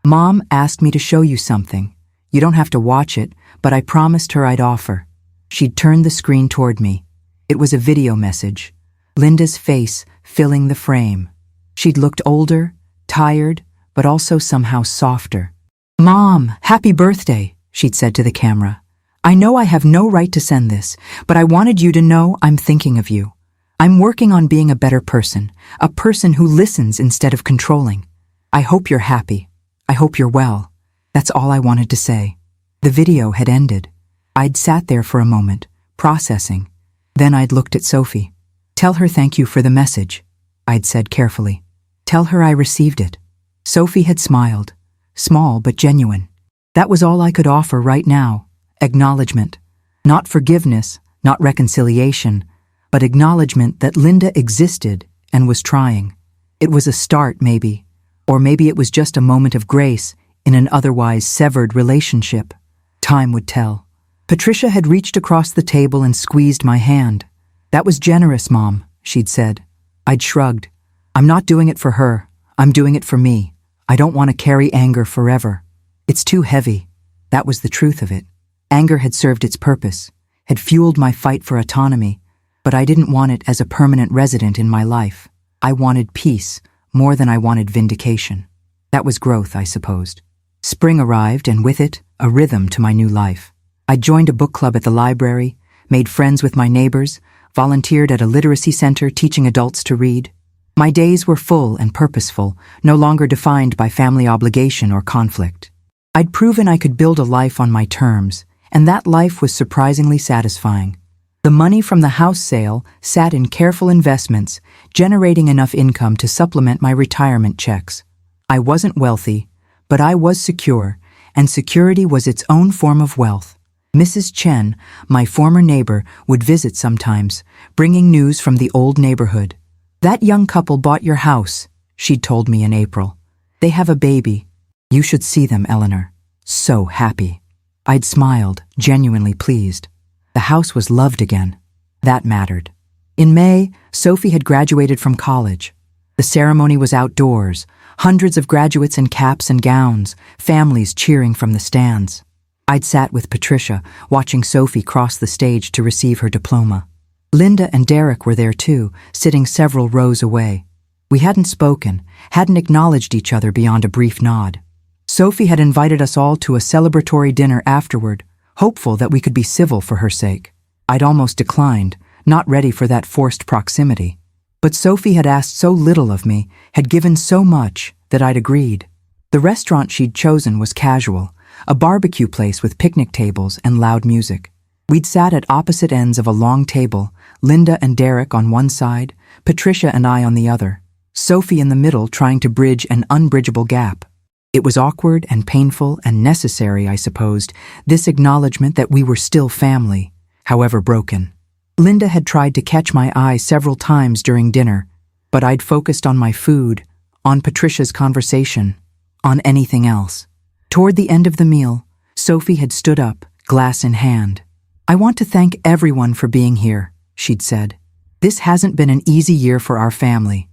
Mom asked me to show you something. You don't have to watch it, but I promised her I'd offer." She'd turned the screen toward me. It was a video message, Linda's face filling the frame. She'd looked older, tired, but also somehow softer. "Mom, happy birthday," she'd said to the camera. "I know I have no right to send this, but I wanted you to know I'm thinking of you. I'm working on being a better person, a person who listens instead of controlling. I hope you're happy. I hope you're well." That's all I wanted to say. The video had ended. I'd sat there for a moment, processing. Then I'd looked at Sophie. "Tell her thank you for the message," I'd said carefully. "Tell her I received it." Sophie had smiled, small but genuine. That was all I could offer right now. Acknowledgement. Not forgiveness, not reconciliation, but acknowledgement that Linda existed and was trying. It was a start, maybe. Or maybe it was just a moment of grace in an otherwise severed relationship. Time would tell. Patricia had reached across the table and squeezed my hand. "That was generous, Mom," she'd said. I'd shrugged. "I'm not doing it for her. I'm doing it for me. I don't want to carry anger forever. It's too heavy." That was the truth of it. Anger had served its purpose, had fueled my fight for autonomy, but I didn't want it as a permanent resident in my life. I wanted peace more than I wanted vindication. That was growth, I supposed. Spring arrived, and with it, a rhythm to my new life. I joined a book club at the library, made friends with my neighbors, volunteered at a literacy center teaching adults to read. My days were full and purposeful, no longer defined by family obligation or conflict. I'd proven I could build a life on my terms, and that life was surprisingly satisfying. The money from the house sale sat in careful investments, generating enough income to supplement my retirement checks. I wasn't wealthy, but I was secure, and security was its own form of wealth. Mrs. Chen, my former neighbor, would visit sometimes, bringing news from the old neighborhood. "That young couple bought your house," she'd told me in April. "They have a baby. You should see them, Eleanor. So happy." I'd smiled, genuinely pleased. The house was loved again. That mattered. In May, Sophie had graduated from college. The ceremony was outdoors, hundreds of graduates in caps and gowns, families cheering from the stands. I'd sat with Patricia, watching Sophie cross the stage to receive her diploma. Linda and Derek were there too, sitting several rows away. We hadn't spoken, hadn't acknowledged each other beyond a brief nod. Sophie had invited us all to a celebratory dinner afterward, hopeful that we could be civil for her sake. I'd almost declined, not ready for that forced proximity. But Sophie had asked so little of me, had given so much, that I'd agreed. The restaurant she'd chosen was casual, a barbecue place with picnic tables and loud music. We'd sat at opposite ends of a long table, Linda and Derek on one side, Patricia and I on the other, Sophie in the middle trying to bridge an unbridgeable gap. It was awkward and painful and necessary, I supposed, this acknowledgement that we were still family, however broken. Linda had tried to catch my eye several times during dinner, but I'd focused on my food, on Patricia's conversation, on anything else. Toward the end of the meal, Sophie had stood up, glass in hand. "I want to thank everyone for being here," she'd said. "This hasn't been an easy year for our family,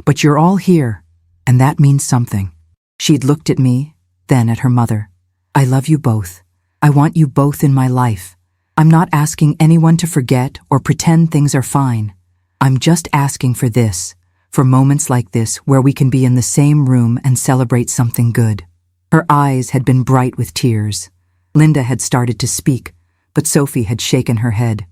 but you're all here, and that means something." She'd looked at me, then at her mother. "I love you both. I want you both in my life. I'm not asking anyone to forget or pretend things are fine. I'm just asking for this, for moments like this where we can be in the same room and celebrate something good." Her eyes had been bright with tears. Linda had started to speak, but Sophie had shaken her head.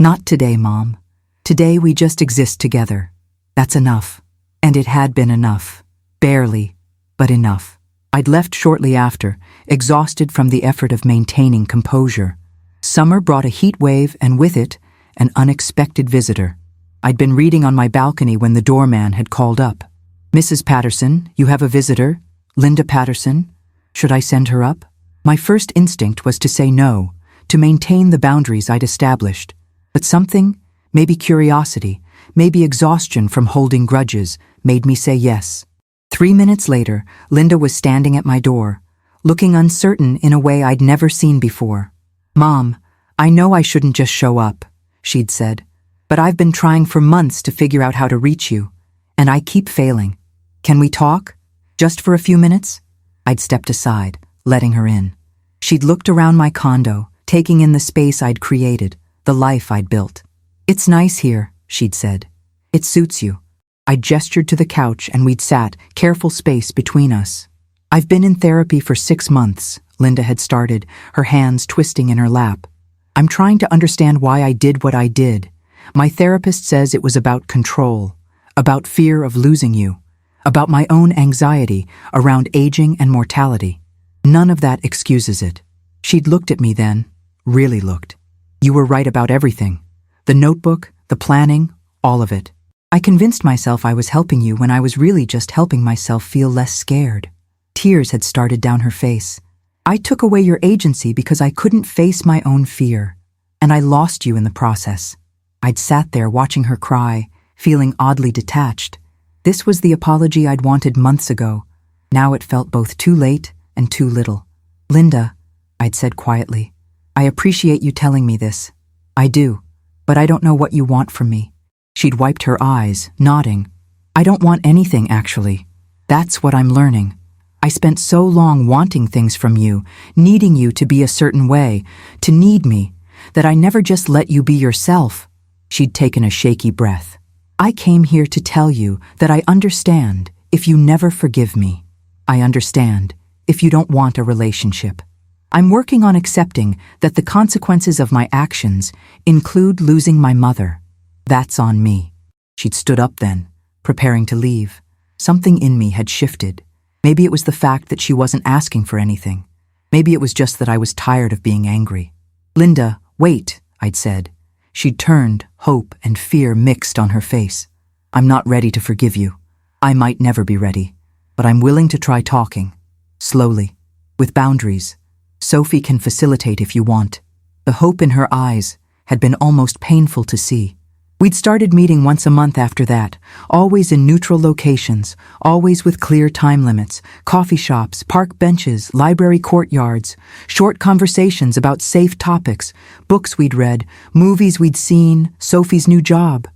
"Not today, Mom. Today we just exist together. That's enough." And it had been enough. Barely, but enough. I'd left shortly after, exhausted from the effort of maintaining composure. Summer brought a heat wave and with it, an unexpected visitor. I'd been reading on my balcony when the doorman had called up. "Mrs. Patterson, you have a visitor. Linda Patterson. Should I send her up?" My first instinct was to say no, to maintain the boundaries I'd established. But something, maybe curiosity, maybe exhaustion from holding grudges, made me say yes. 3 minutes later, Linda was standing at my door, looking uncertain in a way I'd never seen before. "Mom, I know I shouldn't just show up," she'd said, "but I've been trying for months to figure out how to reach you, and I keep failing. Can we talk? Just for a few minutes?" I'd stepped aside, letting her in. She'd looked around my condo, taking in the space I'd created, the life I'd built. "It's nice here," she'd said. "It suits you." I gestured to the couch and we'd sat, careful space between us. "I've been in therapy for 6 months," Linda had started, her hands twisting in her lap. "I'm trying to understand why I did what I did. My therapist says it was about control, about fear of losing you, about my own anxiety around aging and mortality. None of that excuses it." She'd looked at me then, really looked. "You were right about everything. The notebook, the planning, all of it. I convinced myself I was helping you when I was really just helping myself feel less scared." Tears had started down her face. "I took away your agency because I couldn't face my own fear, and I lost you in the process." I'd sat there watching her cry, feeling oddly detached. This was the apology I'd wanted months ago. Now it felt both too late and too little. "Linda," I'd said quietly, "I appreciate you telling me this. I do, but I don't know what you want from me." She'd wiped her eyes, nodding. "I don't want anything, actually. That's what I'm learning. I spent so long wanting things from you, needing you to be a certain way, to need me, that I never just let you be yourself." She'd taken a shaky breath. "I came here to tell you that I understand if you never forgive me. I understand if you don't want a relationship. I'm working on accepting that the consequences of my actions include losing my mother. That's on me." She'd stood up then, preparing to leave. Something in me had shifted. Maybe it was the fact that she wasn't asking for anything. Maybe it was just that I was tired of being angry. "Linda, wait," I'd said. She'd turned, hope and fear mixed on her face. "I'm not ready to forgive you. I might never be ready, but I'm willing to try talking. Slowly, with boundaries. Sophie can facilitate if you want." The hope in her eyes had been almost painful to see. We'd started meeting once a month after that, always in neutral locations, always with clear time limits, coffee shops, park benches, library courtyards, short conversations about safe topics, books we'd read, movies we'd seen, Sophie's new job.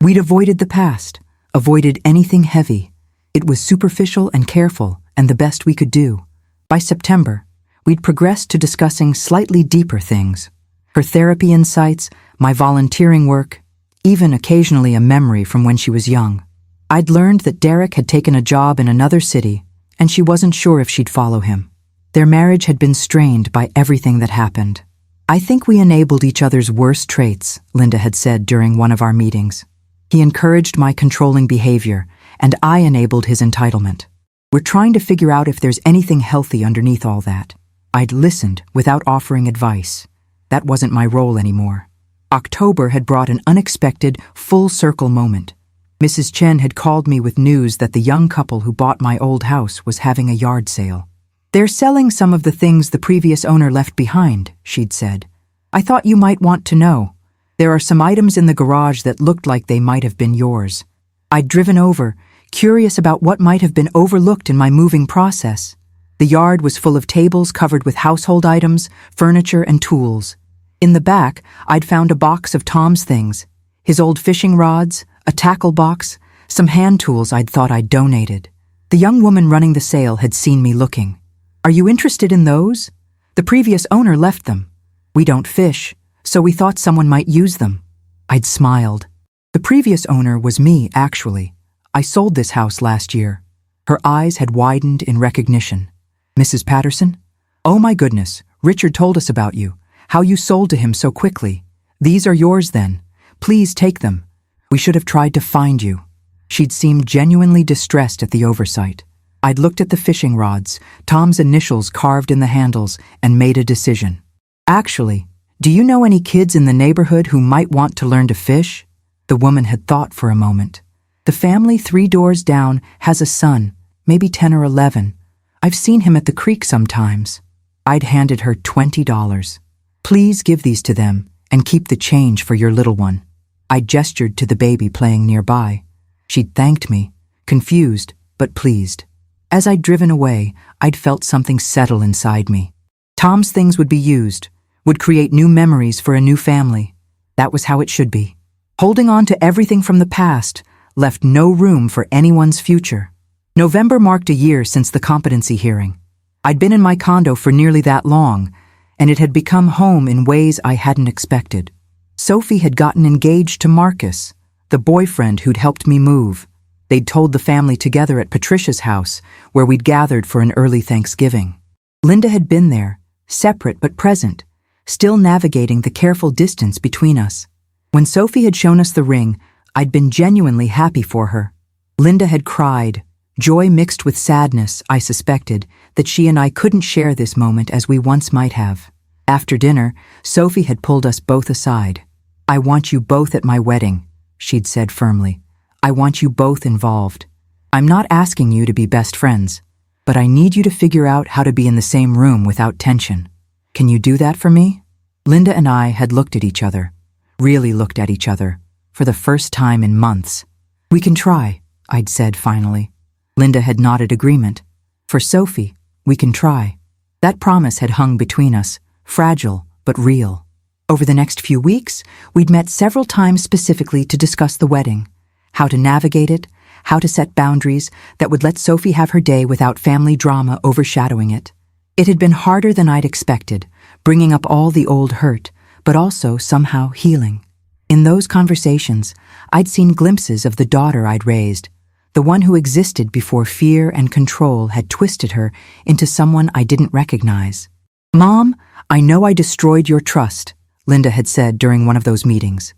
We'd avoided the past, avoided anything heavy. It was superficial and careful, and the best we could do. By September, We'd progressed to discussing slightly deeper things. Her therapy insights, my volunteering work, even occasionally a memory from when she was young. I'd learned that Derek had taken a job in another city, and she wasn't sure if she'd follow him. Their marriage had been strained by everything that happened. I think we enabled each other's worst traits, Linda had said during one of our meetings. He encouraged my controlling behavior, and I enabled his entitlement. We're trying to figure out if there's anything healthy underneath all that. I'd listened without offering advice. That wasn't my role anymore. October had brought an unexpected, full-circle moment. Mrs. Chen had called me with news that the young couple who bought my old house was having a yard sale. "They're selling some of the things the previous owner left behind," she'd said. "I thought you might want to know. There are some items in the garage that looked like they might have been yours." I'd driven over, curious about what might have been overlooked in my moving process. The yard was full of tables covered with household items, furniture, and tools. In the back, I'd found a box of Tom's things, his old fishing rods, a tackle box, some hand tools I'd thought I'd donated. The young woman running the sale had seen me looking. "Are you interested in those? The previous owner left them. We don't fish, so we thought someone might use them." I'd smiled. The previous owner was me, actually. I sold this house last year. Her eyes had widened in recognition. "Mrs. Patterson? Oh my goodness, Richard told us about you, how you sold to him so quickly. These are yours then. Please take them. We should have tried to find you." She'd seemed genuinely distressed at the oversight. I'd looked at the fishing rods, Tom's initials carved in the handles, and made a decision. "Actually, do you know any kids in the neighborhood who might want to learn to fish?" The woman had thought for a moment. "The family 3 doors down has a son, maybe 10 or 11. I've seen him at the creek sometimes." I'd handed her $20. "Please give these to them and keep the change for your little one." I gestured to the baby playing nearby. She'd thanked me, confused but pleased. As I'd driven away, I'd felt something settle inside me. Tom's things would be used, would create new memories for a new family. That was how it should be. Holding on to everything from the past left no room for anyone's future. November marked a year since the competency hearing. I'd been in my condo for nearly that long, and it had become home in ways I hadn't expected. Sophie had gotten engaged to Marcus, the boyfriend who'd helped me move. They'd told the family together at Patricia's house, where we'd gathered for an early Thanksgiving. Linda had been there, separate but present, still navigating the careful distance between us. When Sophie had shown us the ring, I'd been genuinely happy for her. Linda had cried, joy mixed with sadness, I suspected, that she and I couldn't share this moment as we once might have. After dinner, Sophie had pulled us both aside. "I want you both at my wedding," she'd said firmly. "I want you both involved. I'm not asking you to be best friends, but I need you to figure out how to be in the same room without tension. Can you do that for me?" Linda and I had looked at each other, really looked at each other, for the first time in months. "We can try," I'd said finally. Linda had nodded agreement. For Sophie, we can try. That promise had hung between us, fragile but real. Over the next few weeks, we'd met several times specifically to discuss the wedding, how to navigate it, how to set boundaries that would let Sophie have her day without family drama overshadowing it. It had been harder than I'd expected, bringing up all the old hurt, but also somehow healing. In those conversations, I'd seen glimpses of the daughter I'd raised, the one who existed before fear and control had twisted her into someone I didn't recognize. "Mom, I know I destroyed your trust," Linda had said during one of those meetings.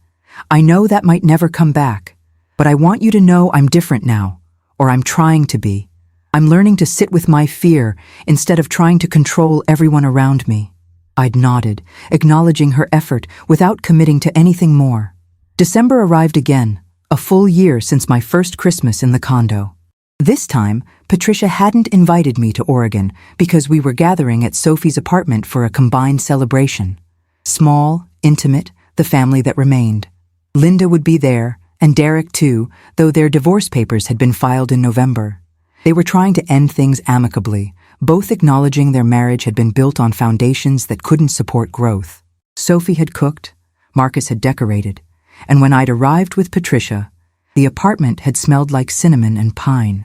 "I know that might never come back, but I want you to know I'm different now, or I'm trying to be. I'm learning to sit with my fear instead of trying to control everyone around me." I'd nodded, acknowledging her effort without committing to anything more. December arrived again, a full year since my first Christmas in the condo. This time, Patricia hadn't invited me to Oregon because we were gathering at Sophie's apartment for a combined celebration. Small, intimate, the family that remained. Linda would be there, and Derek too, though their divorce papers had been filed in November. They were trying to end things amicably, both acknowledging their marriage had been built on foundations that couldn't support growth. Sophie had cooked, Marcus had decorated, and when I'd arrived with Patricia, the apartment had smelled like cinnamon and pine.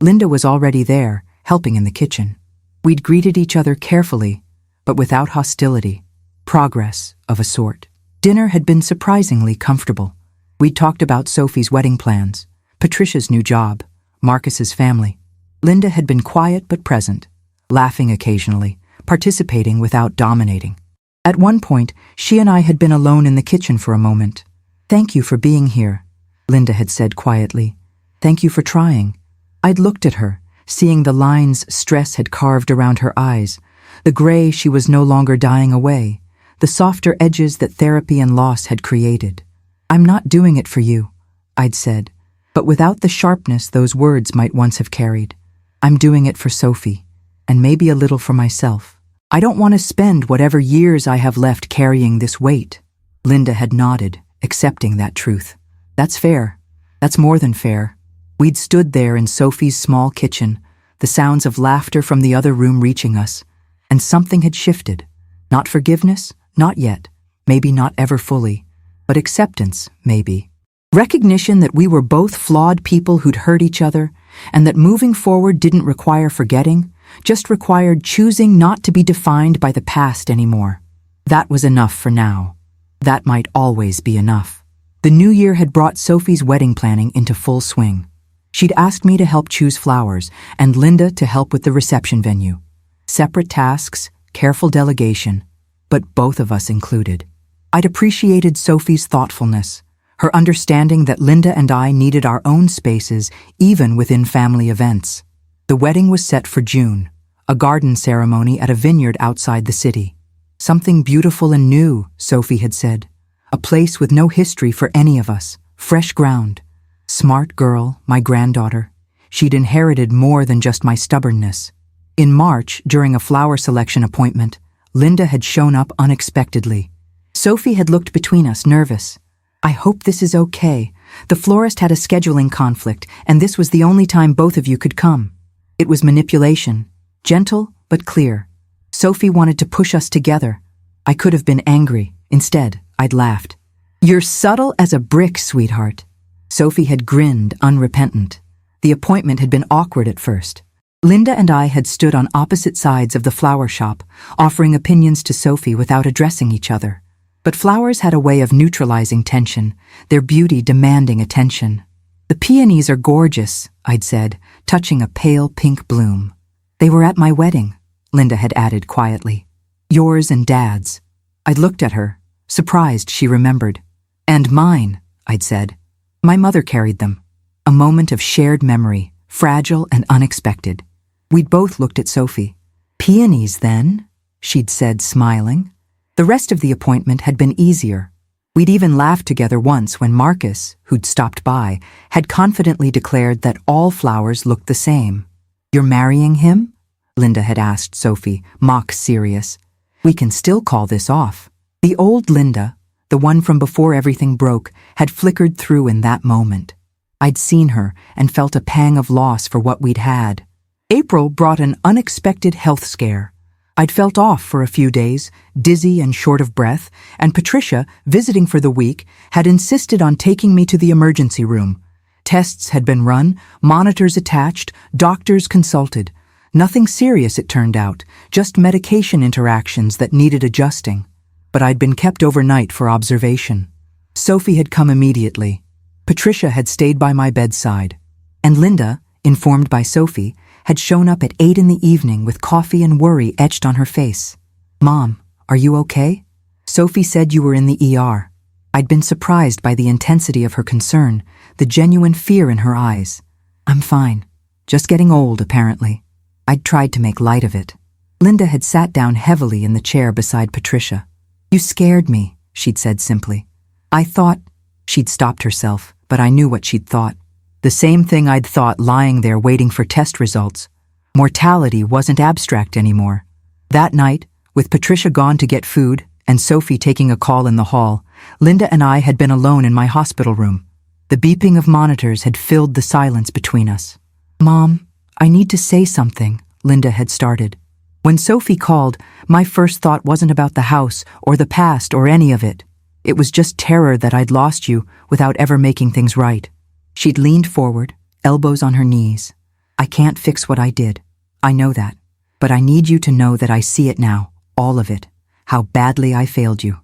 Linda was already there, helping in the kitchen. We'd greeted each other carefully, but without hostility. Progress, of a sort. Dinner had been surprisingly comfortable. We'd talked about Sophie's wedding plans, Patricia's new job, Marcus's family. Linda had been quiet but present, laughing occasionally, participating without dominating. At one point, she and I had been alone in the kitchen for a moment. "Thank you for being here," Linda had said quietly. "Thank you for trying." I'd looked at her, seeing the lines stress had carved around her eyes, the gray she was no longer dyeing away, the softer edges that therapy and loss had created. "I'm not doing it for you," I'd said, but without the sharpness those words might once have carried. "I'm doing it for Sophie, and maybe a little for myself. I don't want to spend whatever years I have left carrying this weight." Linda had nodded, accepting that truth. "That's fair. That's more than fair." We'd stood there in Sophie's small kitchen, the sounds of laughter from the other room reaching us, and something had shifted. Not forgiveness, not yet, maybe not ever fully, but acceptance, maybe. Recognition that we were both flawed people who'd hurt each other, and that moving forward didn't require forgetting, just required choosing not to be defined by the past anymore. That was enough for now. That might always be enough. The new year had brought Sophie's wedding planning into full swing. She'd asked me to help choose flowers, and Linda to help with the reception venue. Separate tasks, careful delegation, but both of us included. I'd appreciated Sophie's thoughtfulness, her understanding that Linda and I needed our own spaces even within family events. The wedding was set for June, a garden ceremony at a vineyard outside the city. Something beautiful and new, Sophie had said. A place with no history for any of us, fresh ground. Smart girl, my granddaughter. She'd inherited more than just my stubbornness. In March, during a flower selection appointment, Linda had shown up unexpectedly. Sophie had looked between us, nervous. "I hope this is okay. The florist had a scheduling conflict, and this was the only time both of you could come." It was manipulation, gentle but clear. Sophie wanted to push us together. I could have been angry. Instead, I'd laughed. "You're subtle as a brick, sweetheart." Sophie had grinned, unrepentant. The appointment had been awkward at first. Linda and I had stood on opposite sides of the flower shop, offering opinions to Sophie without addressing each other. But flowers had a way of neutralizing tension, their beauty demanding attention. "The peonies are gorgeous," I'd said, touching a pale pink bloom. "They were at my wedding," Linda had added quietly. "Yours and Dad's." I'd looked at her, surprised she remembered. "And mine," I'd said. "My mother carried them." A moment of shared memory, fragile and unexpected. We'd both looked at Sophie. "Peonies, then?" she'd said, smiling. The rest of the appointment had been easier. We'd even laughed together once when Marcus, who'd stopped by, had confidently declared that all flowers looked the same. "You're marrying him?" Linda had asked Sophie, mock serious. "We can still call this off." The old Linda, the one from before everything broke, had flickered through in that moment. I'd seen her and felt a pang of loss for what we'd had. April brought an unexpected health scare. I'd felt off for a few days, dizzy and short of breath, and Patricia, visiting for the week, had insisted on taking me to the emergency room. Tests had been run, monitors attached, doctors consulted. Nothing serious, it turned out, just medication interactions that needed adjusting. But I'd been kept overnight for observation. Sophie had come immediately. Patricia had stayed by my bedside. And Linda, informed by Sophie, had shown up at 8 in the evening with coffee and worry etched on her face. "Mom, are you okay?" "Sophie said you were in the ER." I'd been surprised by the intensity of her concern, the genuine fear in her eyes. "I'm fine. Just getting old, apparently." I'd tried to make light of it. Linda had sat down heavily in the chair beside Patricia. "You scared me," she'd said simply. "I thought—" She'd stopped herself, but I knew what she'd thought. The same thing I'd thought lying there waiting for test results. Mortality wasn't abstract anymore. That night, with Patricia gone to get food and Sophie taking a call in the hall, Linda and I had been alone in my hospital room. The beeping of monitors had filled the silence between us. "Mom, I need to say something," Linda had started. When Sophie called, my first thought wasn't about the house or the past or any of it. It was just terror that I'd lost you without ever making things right. She'd leaned forward, elbows on her knees. "I can't fix what I did. I know that. But I need you to know that I see it now, all of it, how badly I failed you.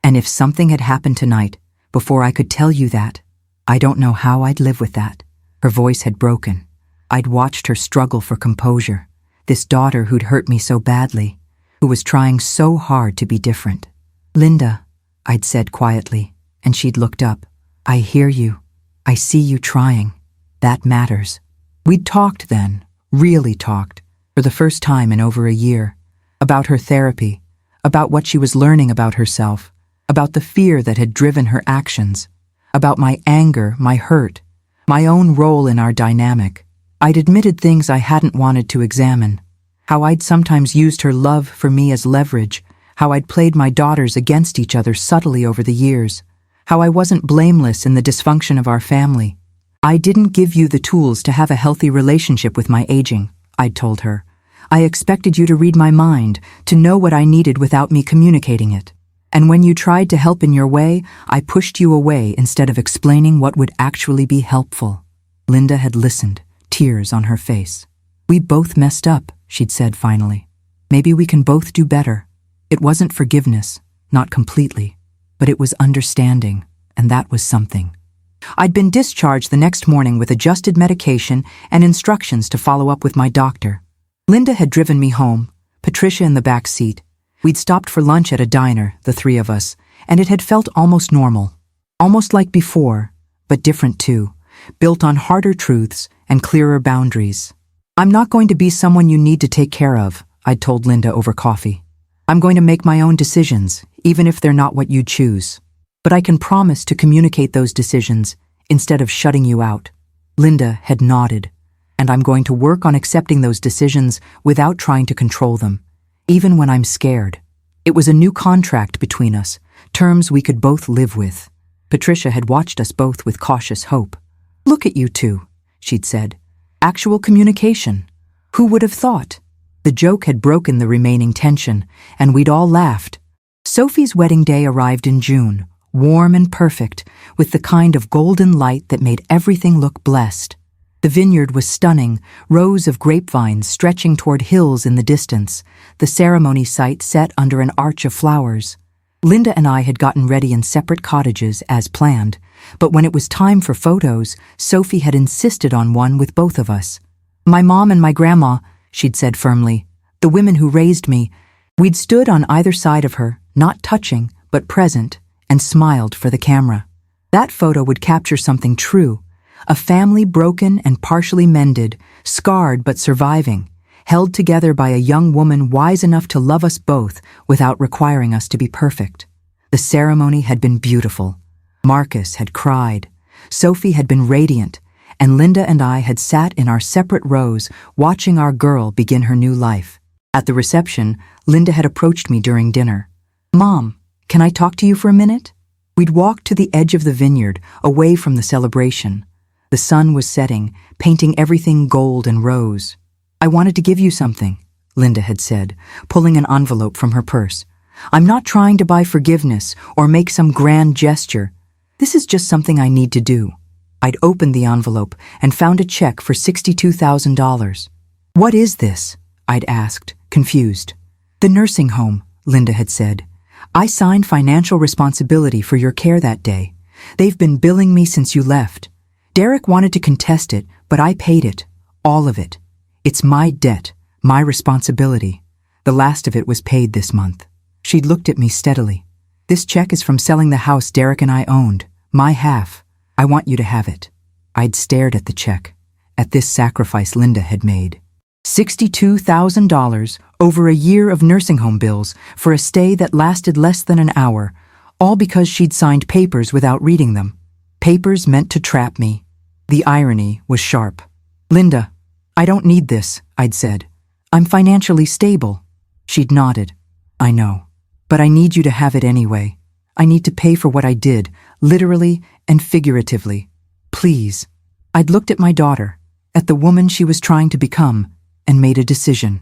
And if something had happened tonight, before I could tell you that, I don't know how I'd live with that." Her voice had broken. I'd watched her struggle for composure, this daughter who'd hurt me so badly, who was trying so hard to be different. "Linda," I'd said quietly, and she'd looked up. "I hear you. I see you trying. That matters." We'd talked then, really talked, for the first time in over a year, about her therapy, about what she was learning about herself, about the fear that had driven her actions, about my anger, my hurt, my own role in our dynamic. I'd admitted things I hadn't wanted to examine, how I'd sometimes used her love for me as leverage, how I'd played my daughters against each other subtly over the years, how I wasn't blameless in the dysfunction of our family. "I didn't give you the tools to have a healthy relationship with my aging," I'd told her. "I expected you to read my mind, to know what I needed without me communicating it. And when you tried to help in your way, I pushed you away instead of explaining what would actually be helpful." Linda had listened, tears on her face. "We both messed up," she'd said finally. "Maybe we can both do better." It wasn't forgiveness, not completely, but it was understanding, and that was something. I'd been discharged the next morning with adjusted medication and instructions to follow up with my doctor. Linda had driven me home, Patricia in the back seat. We'd stopped for lunch at a diner, the three of us, and it had felt almost normal. Almost like before, but different too, built on harder truths and clearer boundaries. "I'm not going to be someone you need to take care of," I'd told Linda over coffee. "I'm going to make my own decisions, even if they're not what you choose. But I can promise to communicate those decisions instead of shutting you out." Linda had nodded. "And I'm going to work on accepting those decisions without trying to control them, even when I'm scared." It was a new contract between us, terms we could both live with. Patricia had watched us both with cautious hope. "Look at you two," she'd said. "Actual communication. Who would have thought?" The joke had broken the remaining tension, and we'd all laughed. Sophie's wedding day arrived in June, warm and perfect, with the kind of golden light that made everything look blessed. The vineyard was stunning, rows of grapevines stretching toward hills in the distance, the ceremony site set under an arch of flowers. Linda and I had gotten ready in separate cottages, as planned, but when it was time for photos, Sophie had insisted on one with both of us. "My mom and my grandma," she'd said firmly, "the women who raised me." We'd stood on either side of her, not touching, but present, and smiled for the camera. That photo would capture something true. A family broken and partially mended, scarred but surviving, held together by a young woman wise enough to love us both without requiring us to be perfect. The ceremony had been beautiful. Marcus had cried. Sophie had been radiant, and Linda and I had sat in our separate rows watching our girl begin her new life. At the reception, Linda had approached me during dinner. "Mom, can I talk to you for a minute?" We'd walked to the edge of the vineyard, away from the celebration. The sun was setting, painting everything gold and rose. "I wanted to give you something," Linda had said, pulling an envelope from her purse. "I'm not trying to buy forgiveness or make some grand gesture. This is just something I need to do." I'd opened the envelope and found a check for $62,000. "What is this?" I'd asked, confused. "The nursing home," Linda had said. "I signed financial responsibility for your care that day. They've been billing me since you left. Derek wanted to contest it, but I paid it, all of it. It's my debt, my responsibility. The last of it was paid this month." She'd looked at me steadily. "This check is from selling the house Derek and I owned, my half. I want you to have it." I'd stared at the check, at this sacrifice Linda had made. $62,000 over a year of nursing home bills for a stay that lasted less than an hour, all because she'd signed papers without reading them. Papers meant to trap me. The irony was sharp. "Linda, I don't need this," I'd said. "I'm financially stable." She'd nodded. "I know, but I need you to have it anyway. I need to pay for what I did, literally and figuratively. Please." I'd looked at my daughter, at the woman she was trying to become, and made a decision.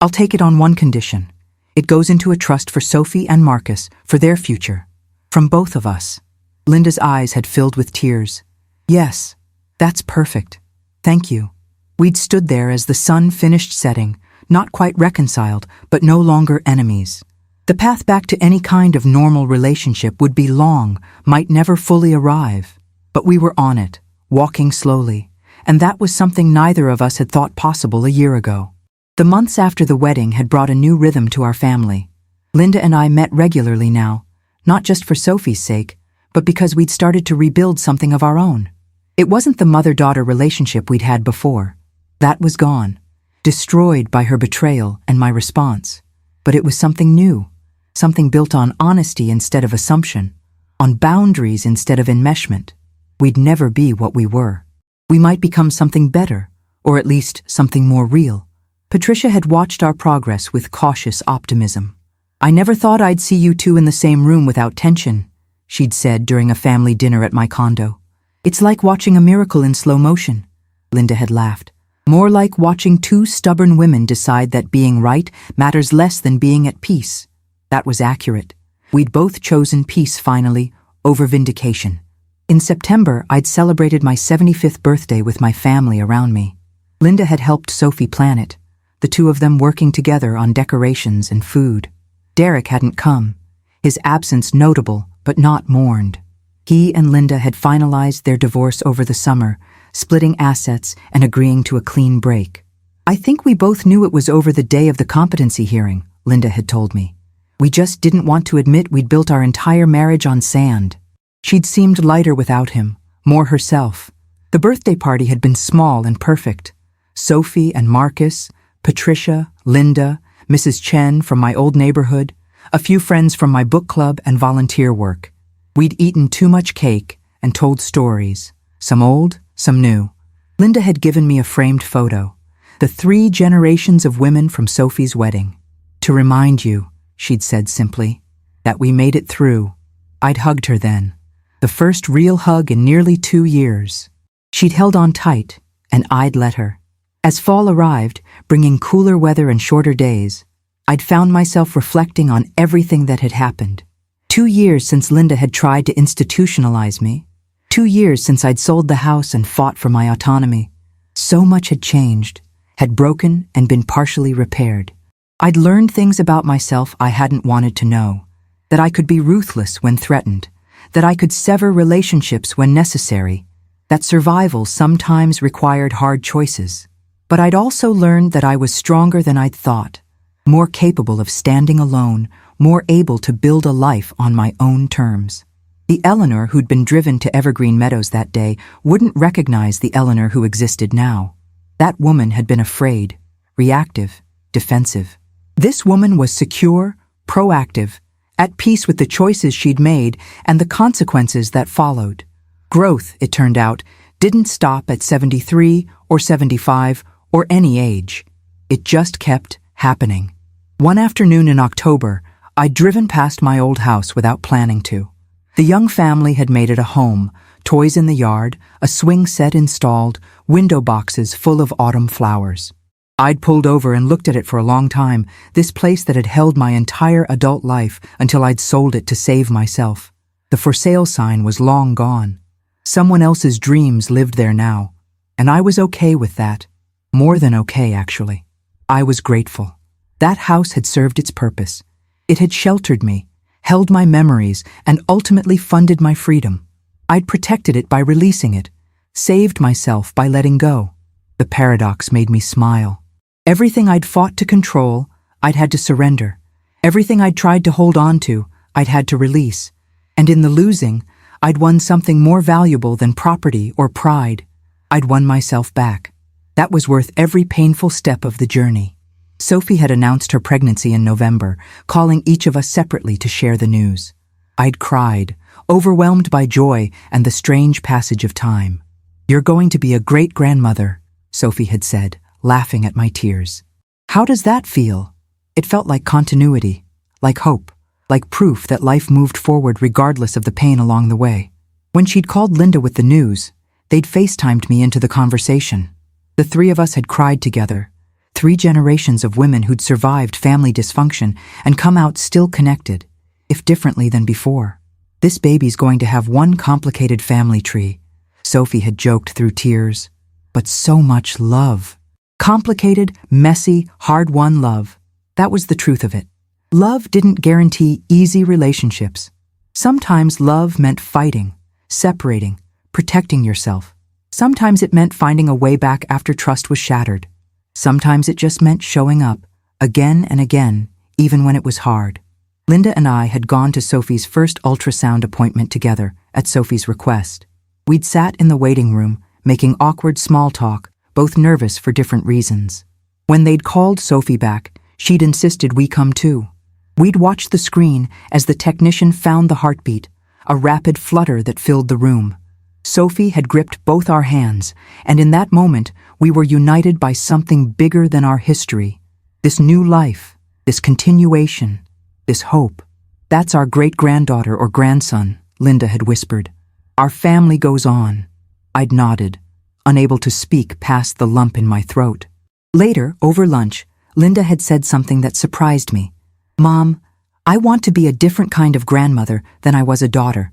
"I'll take it on one condition. It goes into a trust for Sophie and Marcus, for their future. From both of us." Linda's eyes had filled with tears. "Yes, that's perfect. Thank you." We'd stood there as the sun finished setting, not quite reconciled, but no longer enemies. The path back to any kind of normal relationship would be long, might never fully arrive. But we were on it, walking slowly, and that was something neither of us had thought possible a year ago. The months after the wedding had brought a new rhythm to our family. Linda and I met regularly now, not just for Sophie's sake, but because we'd started to rebuild something of our own. It wasn't the mother-daughter relationship we'd had before. That was gone, destroyed by her betrayal and my response. But it was something new, something built on honesty instead of assumption, on boundaries instead of enmeshment. We'd never be what we were. We might become something better, or at least something more real. Patricia had watched our progress with cautious optimism. "I never thought I'd see you two in the same room without tension," she'd said during a family dinner at my condo. "It's like watching a miracle in slow motion," Linda had laughed. "More like watching two stubborn women decide that being right matters less than being at peace." That was accurate. We'd both chosen peace finally, over vindication. In September, I'd celebrated my 75th birthday with my family around me. Linda had helped Sophie plan it, the two of them working together on decorations and food. Derek hadn't come, his absence notable but not mourned. He and Linda had finalized their divorce over the summer, splitting assets and agreeing to a clean break. "I think we both knew it was over the day of the competency hearing," Linda had told me. "We just didn't want to admit we'd built our entire marriage on sand." She'd seemed lighter without him, more herself. The birthday party had been small and perfect. Sophie and Marcus, Patricia, Linda, Mrs. Chen from my old neighborhood, a few friends from my book club and volunteer work. We'd eaten too much cake and told stories, some old, some new. Linda had given me a framed photo, the 3 generations of women from Sophie's wedding. "To remind you," she'd said simply, "that we made it through." I'd hugged her then, the first real hug in nearly 2 years. She'd held on tight, and I'd let her. As fall arrived, bringing cooler weather and shorter days, I'd found myself reflecting on everything that had happened. 2 years since Linda had tried to institutionalize me. 2 years since I'd sold the house and fought for my autonomy. So much had changed, had broken and been partially repaired. I'd learned things about myself I hadn't wanted to know, that I could be ruthless when threatened, that I could sever relationships when necessary, that survival sometimes required hard choices. But I'd also learned that I was stronger than I'd thought, more capable of standing alone, more able to build a life on my own terms. The Eleanor who'd been driven to Evergreen Meadows that day wouldn't recognize the Eleanor who existed now. That woman had been afraid, reactive, defensive. This woman was secure, proactive, at peace with the choices she'd made and the consequences that followed. Growth, it turned out, didn't stop at 73 or 75 or any age. It just kept happening. One afternoon in October, I'd driven past my old house without planning to. The young family had made it a home, toys in the yard, a swing set installed, window boxes full of autumn flowers. I'd pulled over and looked at it for a long time, this place that had held my entire adult life until I'd sold it to save myself. The for sale sign was long gone. Someone else's dreams lived there now, and I was okay with that. More than okay, actually. I was grateful. That house had served its purpose. It had sheltered me, held my memories, and ultimately funded my freedom. I'd protected it by releasing it, saved myself by letting go. The paradox made me smile. Everything I'd fought to control, I'd had to surrender. Everything I'd tried to hold on to, I'd had to release. And in the losing, I'd won something more valuable than property or pride. I'd won myself back. That was worth every painful step of the journey. Sophie had announced her pregnancy in November, calling each of us separately to share the news. I'd cried, overwhelmed by joy and the strange passage of time. "You're going to be a great-grandmother," Sophie had said, laughing at my tears. How does that feel? It felt like continuity, like hope, like proof that life moved forward regardless of the pain along the way. When she'd called Linda with the news, they'd FaceTimed me into the conversation. The 3 of us had cried together, 3 generations of women who'd survived family dysfunction and come out still connected, if differently than before. "This baby's going to have one complicated family tree," Sophie had joked through tears. "But so much love." Complicated, messy, hard-won love. That was the truth of it. Love didn't guarantee easy relationships. Sometimes love meant fighting, separating, protecting yourself. Sometimes it meant finding a way back after trust was shattered. Sometimes it just meant showing up, again and again, even when it was hard. Linda and I had gone to Sophie's first ultrasound appointment together, at Sophie's request. We'd sat in the waiting room, making awkward small talk, both nervous for different reasons. When they'd called Sophie back, she'd insisted we come too. We'd watched the screen as the technician found the heartbeat, a rapid flutter that filled the room. Sophie had gripped both our hands, and in that moment, we were united by something bigger than our history. This new life, this continuation, this hope. That's our great-granddaughter or grandson, Linda had whispered. Our family goes on. I'd nodded, unable to speak past the lump in my throat. Later, over lunch, Linda had said something that surprised me. Mom, I want to be a different kind of grandmother than I was a daughter.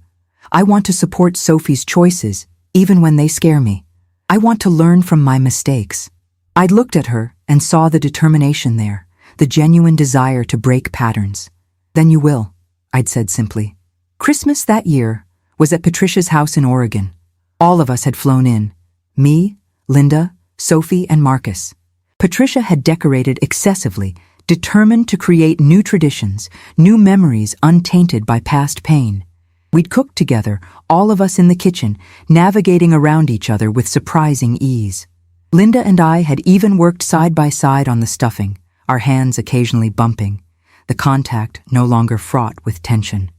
I want to support Sophie's choices, even when they scare me. I want to learn from my mistakes. I'd looked at her and saw the determination there, the genuine desire to break patterns. Then you will, I'd said simply. Christmas that year was at Patricia's house in Oregon. All of us had flown in. Me, Linda, Sophie, and Marcus. Patricia had decorated excessively, determined to create new traditions, new memories untainted by past pain. We'd cooked together, all of us in the kitchen, navigating around each other with surprising ease. Linda and I had even worked side by side on the stuffing, our hands occasionally bumping, the contact no longer fraught with tension.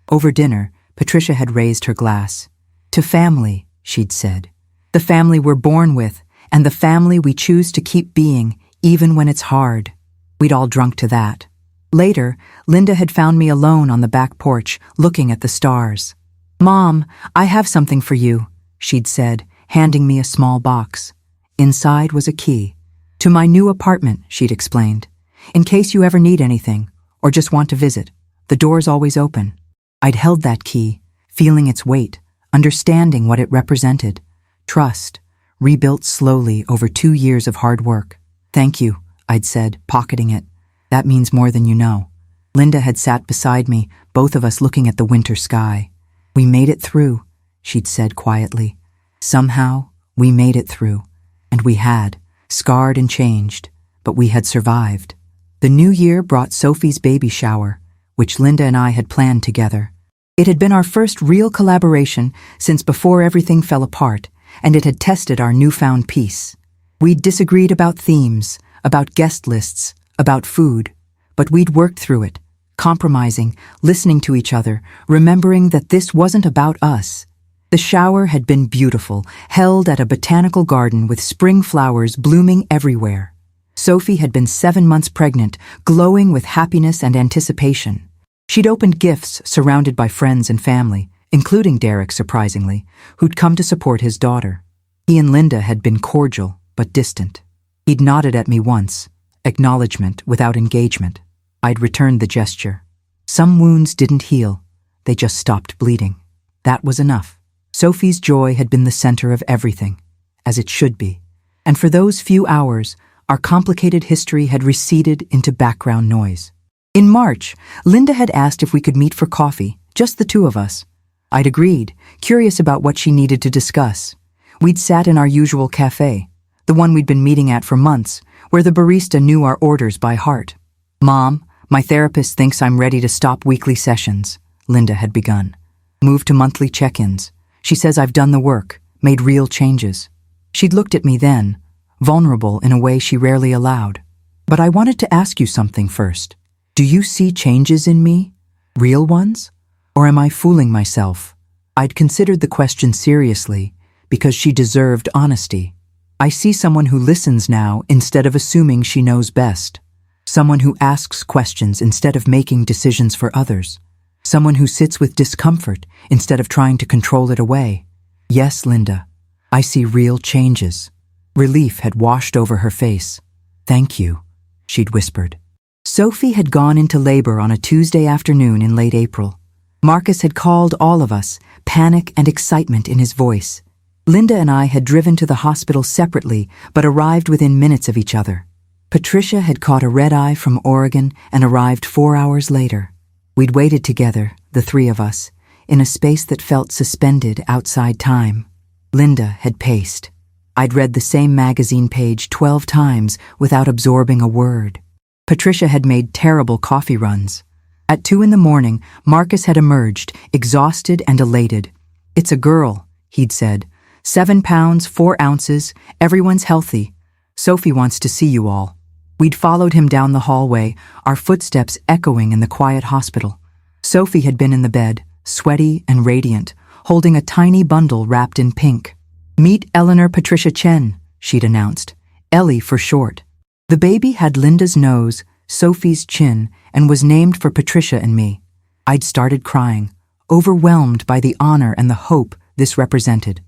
Over dinner, Patricia had raised her glass. To family, she'd said. The family we're born with, and the family we choose to keep being, even when it's hard. We'd all drunk to that. Later, Linda had found me alone on the back porch, looking at the stars. Mom, I have something for you, she'd said, handing me a small box. Inside was a key. To my new apartment, she'd explained. In case you ever need anything, or just want to visit, the door's always open. I'd held that key, feeling its weight, understanding what it represented. Trust, rebuilt slowly over 2 years of hard work. Thank you, I'd said, pocketing it. That means more than you know. Linda had sat beside me, both of us looking at the winter sky. We made it through, she'd said quietly. Somehow, we made it through. And we had, scarred and changed, but we had survived. The new year brought Sophie's baby shower, which Linda and I had planned together. It had been our first real collaboration since before everything fell apart, and it had tested our newfound peace. We'd disagreed about themes, about guest lists, about food, but we'd worked through it, compromising, listening to each other, remembering that this wasn't about us. The shower had been beautiful, held at a botanical garden with spring flowers blooming everywhere. Sophie had been 7 months pregnant, glowing with happiness and anticipation. She'd opened gifts surrounded by friends and family, including Derek, surprisingly, who'd come to support his daughter. He and Linda had been cordial, but distant. He'd nodded at me once, acknowledgement without engagement. I'd returned the gesture. Some wounds didn't heal. They just stopped bleeding. That was enough. Sophie's joy had been the center of everything, as it should be. And for those few hours, our complicated history had receded into background noise. In March, Linda had asked if we could meet for coffee, just the two of us. I'd agreed, curious about what she needed to discuss. We'd sat in our usual cafe, the one we'd been meeting at for months, where the barista knew our orders by heart. Mom, my therapist thinks I'm ready to stop weekly sessions, Linda had begun. Move to monthly check-ins. She says I've done the work, made real changes. She'd looked at me then, vulnerable in a way she rarely allowed. But I wanted to ask you something first. Do you see changes in me? Real ones? Or am I fooling myself? I'd considered the question seriously, because she deserved honesty. I see someone who listens now instead of assuming she knows best. Someone who asks questions instead of making decisions for others. Someone who sits with discomfort instead of trying to control it away. Yes, Linda, I see real changes. Relief had washed over her face. Thank you, she'd whispered. Sophie had gone into labor on a Tuesday afternoon in late April. Marcus had called all of us, panic and excitement in his voice. Linda and I had driven to the hospital separately, but arrived within minutes of each other. Patricia had caught a red-eye from Oregon and arrived 4 hours later. We'd waited together, the three of us, in a space that felt suspended outside time. Linda had paced. I'd read the same magazine page 12 times without absorbing a word. Patricia had made terrible coffee runs. At 2 a.m, Marcus had emerged, exhausted and elated. "It's a girl," he'd said. 7 pounds, 4 ounces, everyone's healthy. Sophie wants to see you all. We'd followed him down the hallway, our footsteps echoing in the quiet hospital. Sophie had been in the bed, sweaty and radiant, holding a tiny bundle wrapped in pink. "Meet Eleanor Patricia Chen," she'd announced. Ellie for short. The baby had Linda's nose, Sophie's chin, and was named for Patricia and me. I'd started crying, overwhelmed by the honor and the hope this represented.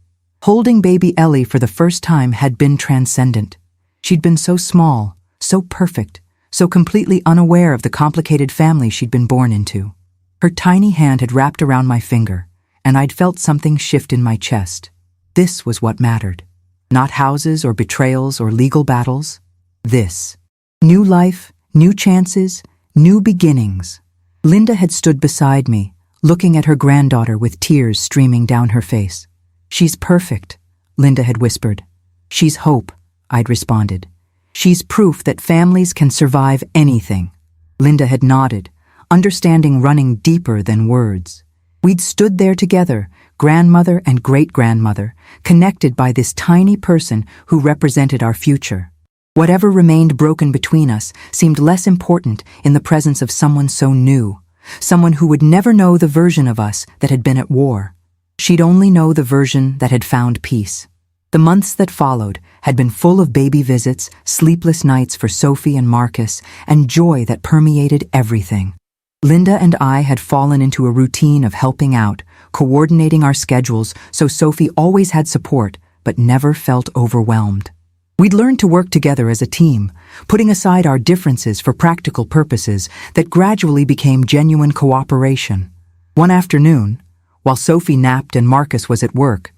Holding baby Ellie for the first time had been transcendent. She'd been so small, so perfect, so completely unaware of the complicated family she'd been born into. Her tiny hand had wrapped around my finger, and I'd felt something shift in my chest. This was what mattered. Not houses or betrayals or legal battles. This. New life, new chances, new beginnings. Linda had stood beside me, looking at her granddaughter with tears streaming down her face. "She's perfect," Linda had whispered. "She's hope," I'd responded. "She's proof that families can survive anything." Linda had nodded, understanding running deeper than words. We'd stood there together, grandmother and great-grandmother, connected by this tiny person who represented our future. Whatever remained broken between us seemed less important in the presence of someone so new, someone who would never know the version of us that had been at war. She'd only know the version that had found peace. The months that followed had been full of baby visits, sleepless nights for Sophie and Marcus, and joy that permeated everything. Linda and I had fallen into a routine of helping out, coordinating our schedules so Sophie always had support, but never felt overwhelmed. We'd learned to work together as a team, putting aside our differences for practical purposes that gradually became genuine cooperation. One afternoon, while Sophie napped and Marcus was at work,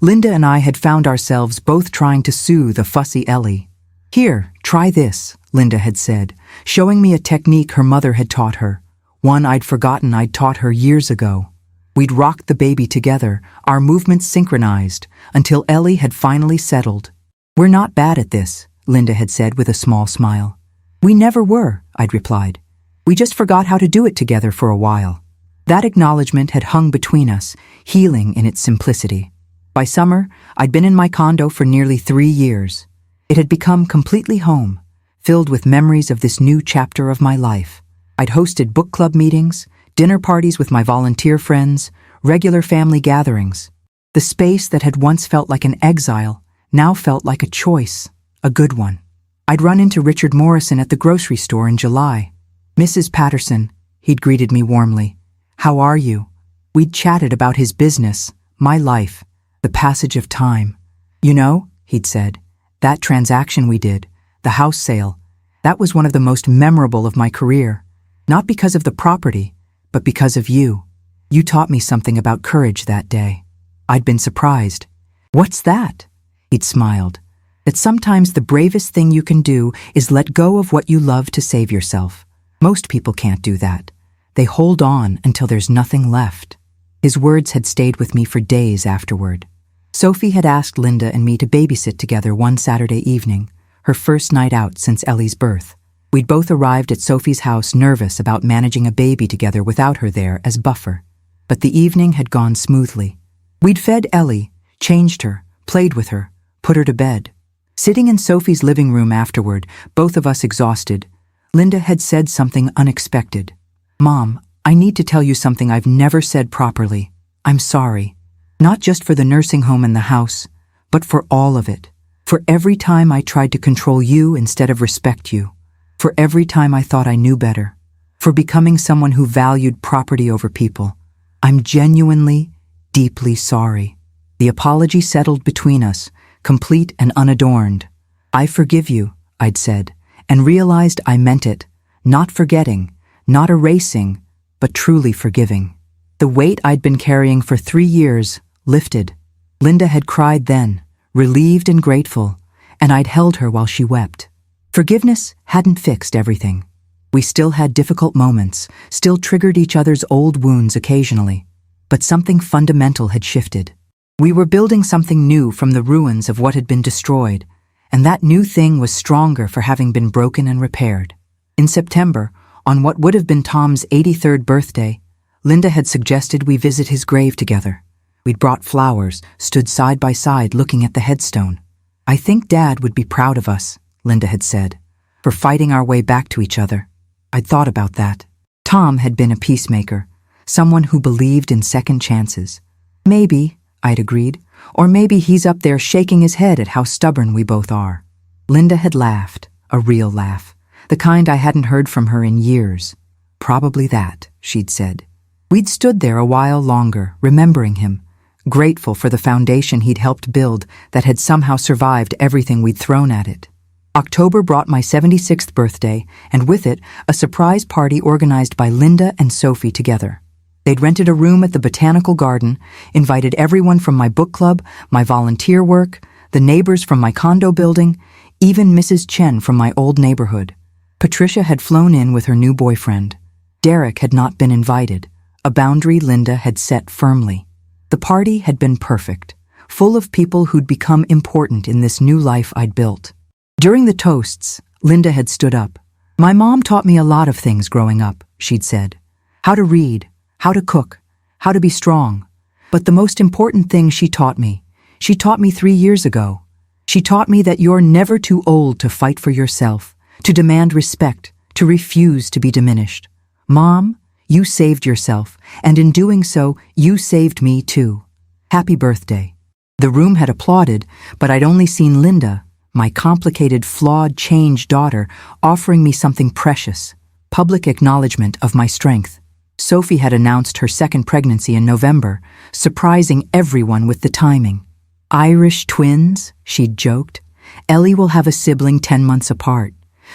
Linda and I had found ourselves both trying to soothe a fussy Ellie. "Here, try this," Linda had said, showing me a technique her mother had taught her, one I'd forgotten I'd taught her years ago. We'd rocked the baby together, our movements synchronized, until Ellie had finally settled. "We're not bad at this," Linda had said with a small smile. "We never were," I'd replied. "We just forgot how to do it together for a while." That acknowledgement had hung between us, healing in its simplicity. By summer, I'd been in my condo for nearly 3 years. It had become completely home, filled with memories of this new chapter of my life. I'd hosted book club meetings, dinner parties with my volunteer friends, regular family gatherings. The space that had once felt like an exile now felt like a choice, a good one. I'd run into Richard Morrison at the grocery store in July. "Mrs. Patterson," he'd greeted me warmly. "How are you?" We'd chatted about his business, my life, the passage of time. "You know," he'd said, "that transaction we did, the house sale, that was one of the most memorable of my career. Not because of the property, but because of you. You taught me something about courage that day." I'd been surprised. "What's that?" He'd smiled. "That sometimes the bravest thing you can do is let go of what you love to save yourself. Most people can't do that. They hold on until there's nothing left." His words had stayed with me for days afterward. Sophie had asked Linda and me to babysit together one Saturday evening, her first night out since Ellie's birth. We'd both arrived at Sophie's house nervous about managing a baby together without her there as buffer. But the evening had gone smoothly. We'd fed Ellie, changed her, played with her, put her to bed. Sitting in Sophie's living room afterward, both of us exhausted, Linda had said something unexpected. "Mom, I need to tell you something I've never said properly. I'm sorry. Not just for the nursing home and the house, but for all of it. For every time I tried to control you instead of respect you. For every time I thought I knew better. For becoming someone who valued property over people. I'm genuinely, deeply sorry." The apology settled between us, complete and unadorned. "I forgive you," I'd said, and realized I meant it, not forgetting, not erasing, but truly forgiving. The weight I'd been carrying for 3 years lifted. Linda had cried then, relieved and grateful, and I'd held her while she wept. Forgiveness hadn't fixed everything. We still had difficult moments, still triggered each other's old wounds occasionally. But something fundamental had shifted. We were building something new from the ruins of what had been destroyed, and that new thing was stronger for having been broken and repaired. In September, on what would have been Tom's 83rd birthday, Linda had suggested we visit his grave together. We'd brought flowers, stood side by side looking at the headstone. "I think Dad would be proud of us," Linda had said, "for fighting our way back to each other." I'd thought about that. Tom had been a peacemaker, someone who believed in second chances. "Maybe," I'd agreed, "or maybe he's up there shaking his head at how stubborn we both are." Linda had laughed, a real laugh, the kind I hadn't heard from her in years. "Probably that," she'd said. We'd stood there a while longer, remembering him, grateful for the foundation he'd helped build that had somehow survived everything we'd thrown at it. October brought my 76th birthday, and with it, a surprise party organized by Linda and Sophie together. They'd rented a room at the Botanical Garden, invited everyone from my book club, my volunteer work, the neighbors from my condo building, even Mrs. Chen from my old neighborhood. Patricia had flown in with her new boyfriend. Derek had not been invited, a boundary Linda had set firmly. The party had been perfect, full of people who'd become important in this new life I'd built. During the toasts, Linda had stood up. "My mom taught me a lot of things growing up," she'd said. "How to read, how to cook, how to be strong. But the most important thing she taught me 3 years ago. She taught me that you're never too old to fight for yourself, to demand respect, to refuse to be diminished. Mom, you saved yourself, and in doing so, you saved me too. Happy birthday." The room had applauded, but I'd only seen Linda, my complicated, flawed, changed daughter, offering me something precious, public acknowledgement of my strength. Sophie had announced her second pregnancy in November, surprising everyone with the timing. "Irish twins," she'd joked. "Ellie will have a sibling 10 months apart.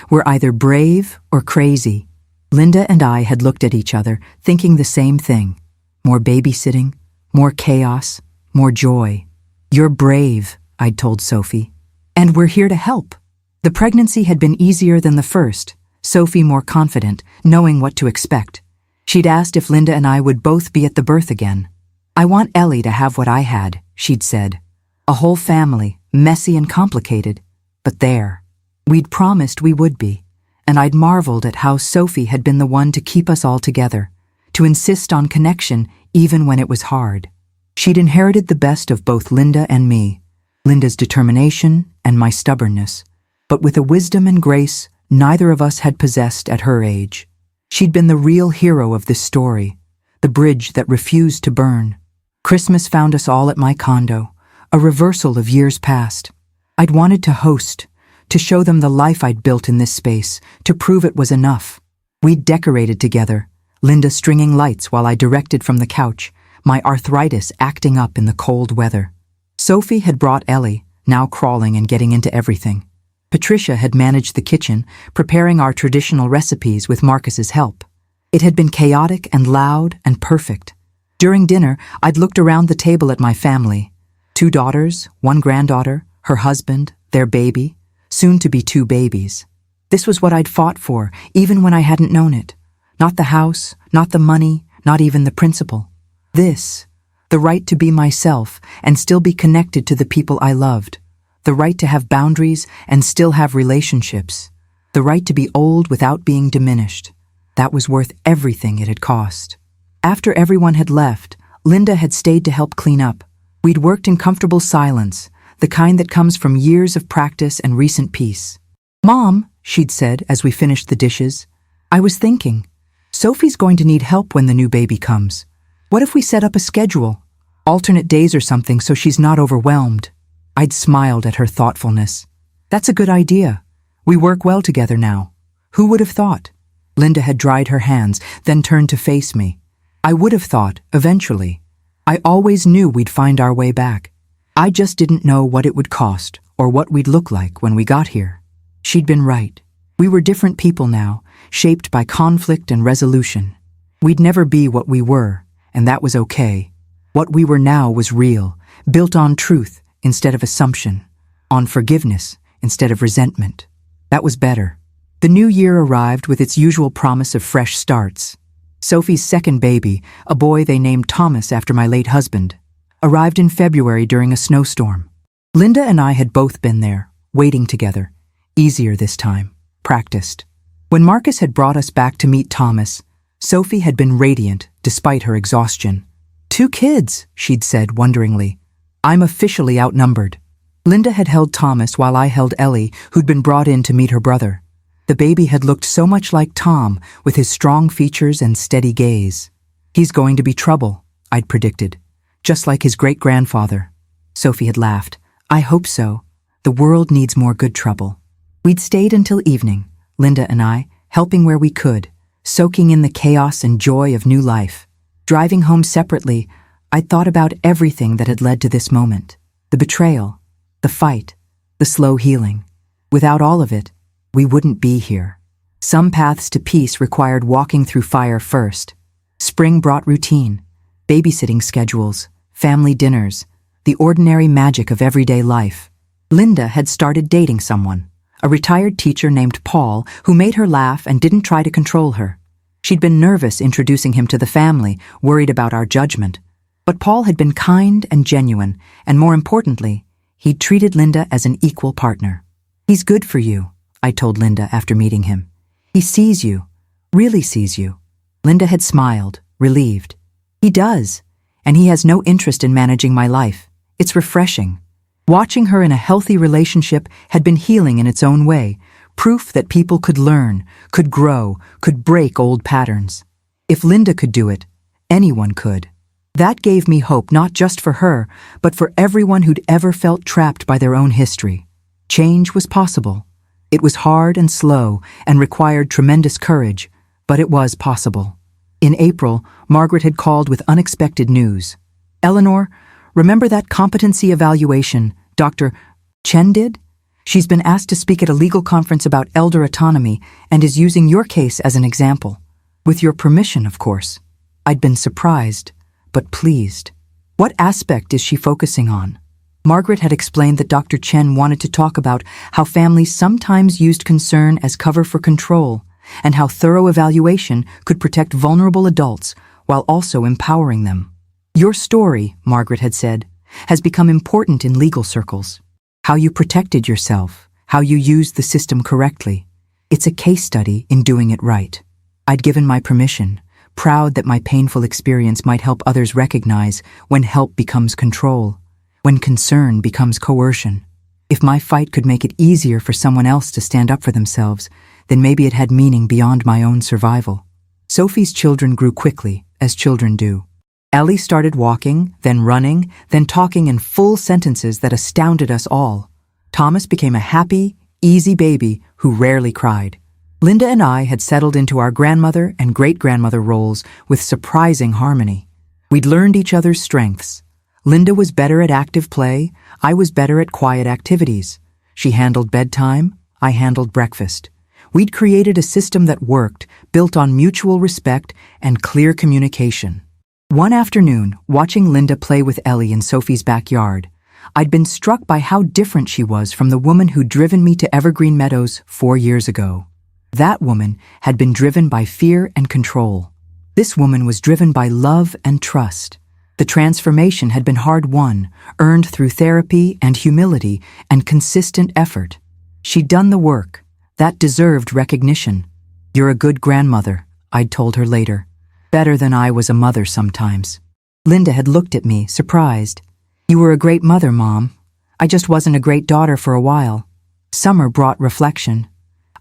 We're either brave or crazy." Linda and I had looked at each other, thinking the same thing. More babysitting, more chaos, more joy. "You're brave," I'd told Sophie. "And we're here to help." The pregnancy had been easier than the first, Sophie more confident, knowing what to expect. She'd asked if Linda and I would both be at the birth again. "I want Ellie to have what I had," she'd said. "A whole family, messy and complicated, but there." We'd promised we would be, and I'd marveled at how Sophie had been the one to keep us all together, to insist on connection even when it was hard. She'd inherited the best of both Linda and me, Linda's determination and my stubbornness, but with a wisdom and grace neither of us had possessed at her age. She'd been the real hero of this story, the bridge that refused to burn. Christmas found us all at my condo, a reversal of years past. I'd wanted to host, to show them the life I'd built in this space, to prove it was enough. We'd decorated together, Linda stringing lights while I directed from the couch, my arthritis acting up in the cold weather. Sophie had brought Ellie, now crawling and getting into everything. Patricia had managed the kitchen, preparing our traditional recipes with Marcus's help. It had been chaotic and loud and perfect. During dinner, I'd looked around the table at my family. 2 daughters, 1 granddaughter, her husband, their baby, soon to be 2 babies. This was what I'd fought for, even when I hadn't known it. Not the house, not the money, not even the principal. This, the right to be myself and still be connected to the people I loved. The right to have boundaries and still have relationships. The right to be old without being diminished. That was worth everything it had cost. After everyone had left, Linda had stayed to help clean up. We'd worked in comfortable silence, the kind that comes from years of practice and recent peace. "Mom," she'd said as we finished the dishes, "I was thinking, Sophie's going to need help when the new baby comes. What if we set up a schedule? Alternate days or something so she's not overwhelmed." I'd smiled at her thoughtfulness. "That's a good idea. We work well together now. Who would have thought?" Linda had dried her hands, then turned to face me. "I would have thought, eventually. I always knew we'd find our way back. I just didn't know what it would cost or what we'd look like when we got here." She'd been right. We were different people now, shaped by conflict and resolution. We'd never be what we were, and that was okay. What we were now was real, built on truth instead of assumption, on forgiveness instead of resentment. That was better. The new year arrived with its usual promise of fresh starts. Sophie's second baby, a boy they named Thomas after my late husband, arrived in February during a snowstorm. Linda and I had both been there, waiting together. Easier this time, practiced. When Marcus had brought us back to meet Thomas, Sophie had been radiant despite her exhaustion. 2 kids, she'd said wonderingly. I'm officially outnumbered. Linda had held Thomas while I held Ellie, who'd been brought in to meet her brother. The baby had looked so much like Tom, with his strong features and steady gaze. He's going to be trouble, I'd predicted, just like his great-grandfather. Sophie had laughed. I hope so. The world needs more good trouble. We'd stayed until evening, Linda and I, helping where we could, soaking in the chaos and joy of new life. Driving home separately, I'd thought about everything that had led to this moment. The betrayal, the fight, the slow healing. Without all of it, we wouldn't be here. Some paths to peace required walking through fire first. Spring brought routine, babysitting schedules, family dinners, the ordinary magic of everyday life. Linda had started dating someone, a retired teacher named Paul, who made her laugh and didn't try to control her. She'd been nervous introducing him to the family, worried about our judgment. But Paul had been kind and genuine, and more importantly, he'd treated Linda as an equal partner. He's good for you, I told Linda after meeting him. He sees you, really sees you. Linda had smiled, relieved. He does, and he has no interest in managing my life. It's refreshing. Watching her in a healthy relationship had been healing in its own way, proof that people could learn, could grow, could break old patterns. If Linda could do it, anyone could. That gave me hope not just for her, but for everyone who'd ever felt trapped by their own history. Change was possible. It was hard and slow and required tremendous courage, but it was possible. In April, Margaret had called with unexpected news. Eleanor, remember that competency evaluation Dr. Chen did? She's been asked to speak at a legal conference about elder autonomy and is using your case as an example. With your permission, of course. I'd been surprised, but pleased. What aspect is she focusing on? Margaret had explained that Dr. Chen wanted to talk about how families sometimes used concern as cover for control, and how thorough evaluation could protect vulnerable adults while also empowering them. Your story, Margaret had said, has become important in legal circles. How you protected yourself, how you used the system correctly. It's a case study in doing it right. I'd given my permission, proud that my painful experience might help others recognize when help becomes control, when concern becomes coercion. If my fight could make it easier for someone else to stand up for themselves, then maybe it had meaning beyond my own survival. Sophie's children grew quickly, as children do. Ellie started walking, then running, then talking in full sentences that astounded us all. Thomas became a happy, easy baby who rarely cried. Linda and I had settled into our grandmother and great-grandmother roles with surprising harmony. We'd learned each other's strengths. Linda was better at active play, I was better at quiet activities. She handled bedtime, I handled breakfast. We'd created a system that worked, built on mutual respect and clear communication. One afternoon, watching Linda play with Ellie in Sophie's backyard, I'd been struck by how different she was from the woman who'd driven me to Evergreen Meadows 4 years ago. That woman had been driven by fear and control. This woman was driven by love and trust. The transformation had been hard-won, earned through therapy and humility and consistent effort. She'd done the work. That deserved recognition. You're a good grandmother, I'd told her later. Better than I was a mother sometimes. Linda had looked at me, surprised. You were a great mother, Mom. I just wasn't a great daughter for a while. Summer brought reflection.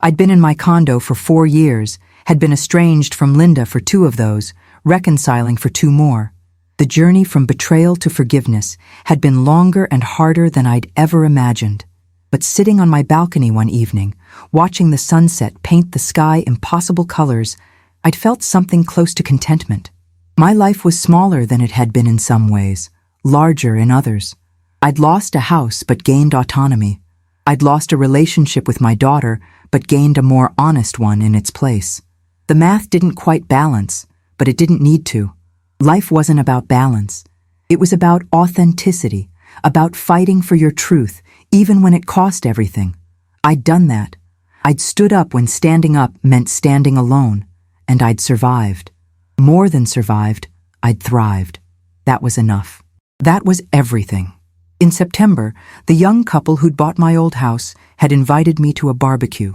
I'd been in my condo for 4 years, had been estranged from Linda for 2 of those, reconciling for 2 more. The journey from betrayal to forgiveness had been longer and harder than I'd ever imagined. But sitting on my balcony one evening, watching the sunset paint the sky impossible colors, I'd felt something close to contentment. My life was smaller than it had been in some ways, larger in others. I'd lost a house but gained autonomy. I'd lost a relationship with my daughter but gained a more honest one in its place. The math didn't quite balance, but it didn't need to. Life wasn't about balance. It was about authenticity, about fighting for your truth, even when it cost everything. I'd done that. I'd stood up when standing up meant standing alone, and I'd survived. More than survived, I'd thrived. That was enough. That was everything. In September, the young couple who'd bought my old house had invited me to a barbecue.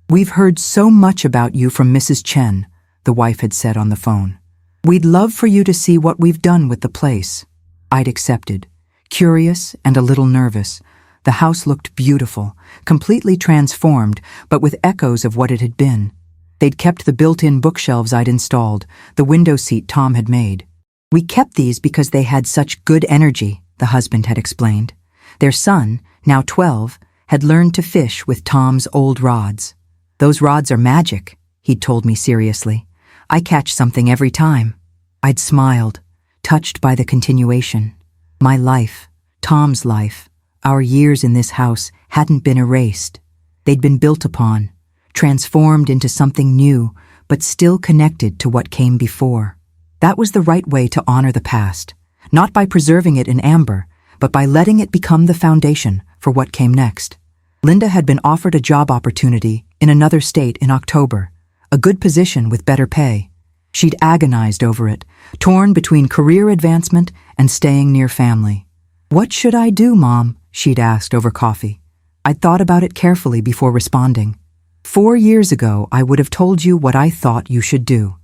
"We've heard so much about you from Mrs. Chen," the wife had said on the phone. "We'd love for you to see what we've done with the place." I'd accepted, curious and a little nervous. The house looked beautiful, completely transformed, but with echoes of what it had been. They'd kept the built-in bookshelves I'd installed, the window seat Tom had made. "We kept these because they had such good energy," the husband had explained. Their son, now 12, had learned to fish with Tom's old rods. "Those rods are magic," he'd told me seriously. "I catch something every time." I'd smiled, touched by the continuation. My life, Tom's life, our years in this house hadn't been erased. They'd been built upon, transformed into something new, but still connected to what came before. That was the right way to honor the past, not by preserving it in amber, but by letting it become the foundation for what came next. Linda had been offered a job opportunity in another state in October, a good position with better pay. She'd agonized over it, torn between career advancement and staying near family. "What should I do, Mom?" she'd asked over coffee. I'd thought about it carefully before responding. 4 years ago, I would have told you what I thought you should do.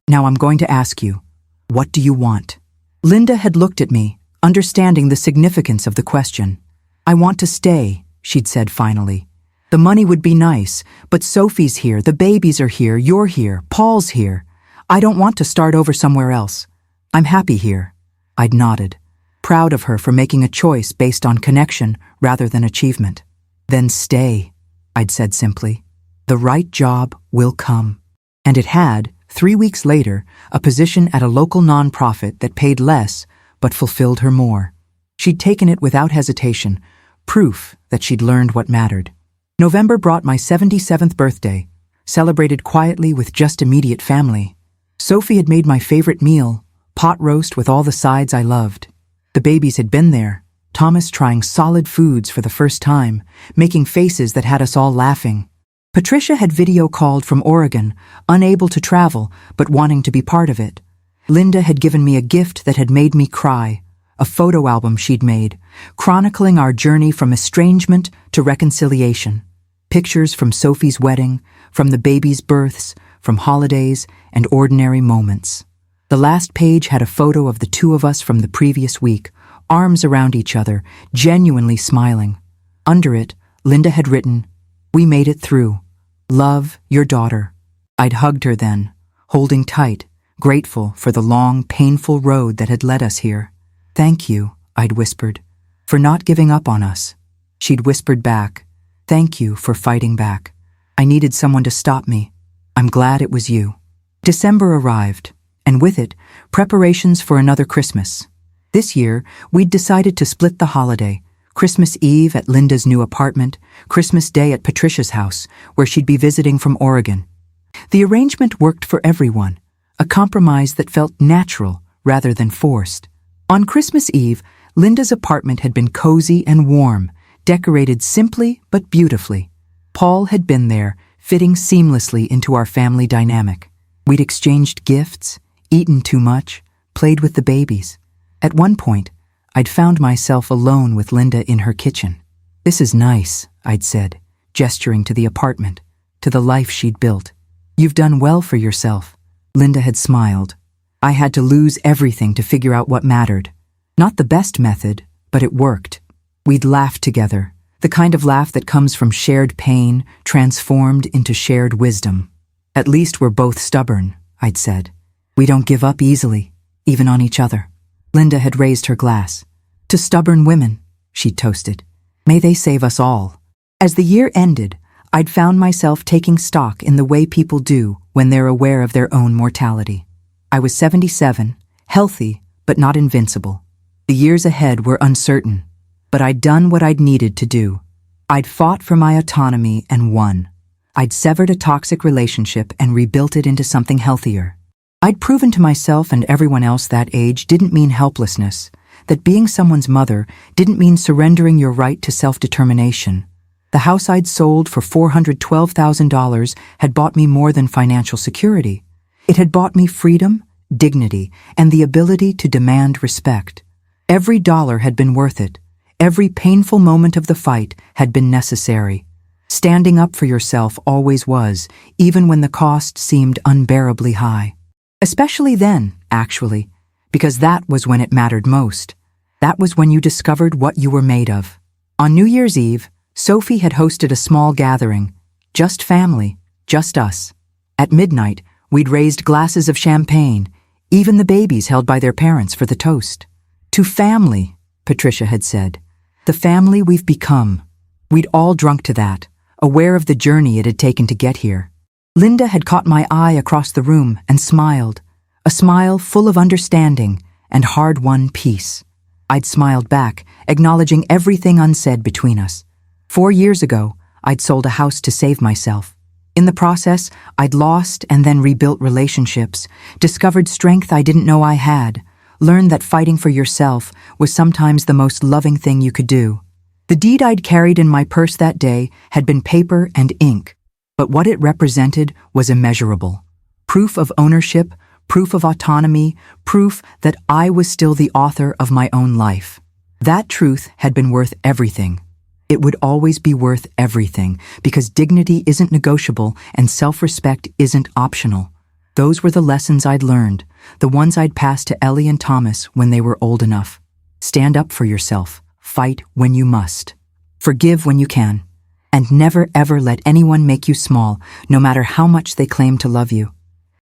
Now I'm going to ask you, what do you want? Linda had looked at me, understanding the significance of the question. "I want to stay," she'd said finally. "The money would be nice, but Sophie's here, the babies are here, you're here, Paul's here. I don't want to start over somewhere else. I'm happy here." I'd nodded, proud of her for making a choice based on connection rather than achievement. "Then stay," I'd said simply. "The right job will come." And it had, 3 weeks later, a position at a local nonprofit that paid less but fulfilled her more. She'd taken it without hesitation, proof that she'd learned what mattered. November brought my 77th birthday, celebrated quietly with just immediate family. Sophie had made my favorite meal, pot roast with all the sides I loved. The babies had been there, Thomas trying solid foods for the first time, making faces that had us all laughing. Patricia had video called from Oregon, unable to travel, but wanting to be part of it. Linda had given me a gift that had made me cry, a photo album she'd made, chronicling our journey from estrangement to reconciliation. Pictures from Sophie's wedding, from the babies' births, from holidays, and ordinary moments. The last page had a photo of the two of us from the previous week, arms around each other, genuinely smiling. Under it, Linda had written, "We made it through. Love, your daughter." I'd hugged her then, holding tight, grateful for the long, painful road that had led us here. "Thank you," I'd whispered, "for not giving up on us." She'd whispered back, "Thank you for fighting back. I needed someone to stop me. I'm glad it was you." December arrived, and with it, preparations for another Christmas. This year, we'd decided to split the holiday, Christmas Eve at Linda's new apartment, Christmas Day at Patricia's house, where she'd be visiting from Oregon. The arrangement worked for everyone, a compromise that felt natural rather than forced. On Christmas Eve, Linda's apartment had been cozy and warm, decorated simply but beautifully. Paul had been there, fitting seamlessly into our family dynamic. We'd exchanged gifts, eaten too much, played with the babies. At one point, I'd found myself alone with Linda in her kitchen. "This is nice," I'd said, gesturing to the apartment, to the life she'd built. "You've done well for yourself." Linda had smiled. I had to lose everything to figure out what mattered. Not the best method, but it worked. We'd laughed together, the kind of laugh that comes from shared pain, transformed into shared wisdom. "At least we're both stubborn," I'd said. "We don't give up easily, even on each other." Linda had raised her glass. "To stubborn women," she'd toasted. "May they save us all." As the year ended, I'd found myself taking stock in the way people do when they're aware of their own mortality. I was 77, healthy, but not invincible. The years ahead were uncertain, but I'd done what I'd needed to do. I'd fought for my autonomy and won. I'd severed a toxic relationship and rebuilt it into something healthier. I'd proven to myself and everyone else that age didn't mean helplessness, that being someone's mother didn't mean surrendering your right to self-determination. The house I'd sold for $412,000 had bought me more than financial security. It had bought me freedom, dignity, and the ability to demand respect. Every dollar had been worth it. Every painful moment of the fight had been necessary. Standing up for yourself always was, even when the cost seemed unbearably high. Especially then, actually, because that was when it mattered most. That was when you discovered what you were made of. On New Year's Eve, Sophie had hosted a small gathering. Just family, just us. At midnight, we'd raised glasses of champagne, even the babies held by their parents for the toast. To family, Patricia had said. The family we've become. We'd all drunk to that, aware of the journey it had taken to get here. Linda had caught my eye across the room and smiled, a smile full of understanding and hard-won peace. I'd smiled back, acknowledging everything unsaid between us. 4 years ago, I'd sold a house to save myself. In the process, I'd lost and then rebuilt relationships, discovered strength I didn't know I had, learned that fighting for yourself was sometimes the most loving thing you could do. The deed I'd carried in my purse that day had been paper and ink, but what it represented was immeasurable. Proof of ownership, proof of autonomy, proof that I was still the author of my own life. That truth had been worth everything. It would always be worth everything, because dignity isn't negotiable and self-respect isn't optional. Those were the lessons I'd learned, the ones I'd passed to Ellie and Thomas when they were old enough. Stand up for yourself, fight when you must, forgive when you can, and never ever let anyone make you small, no matter how much they claim to love you.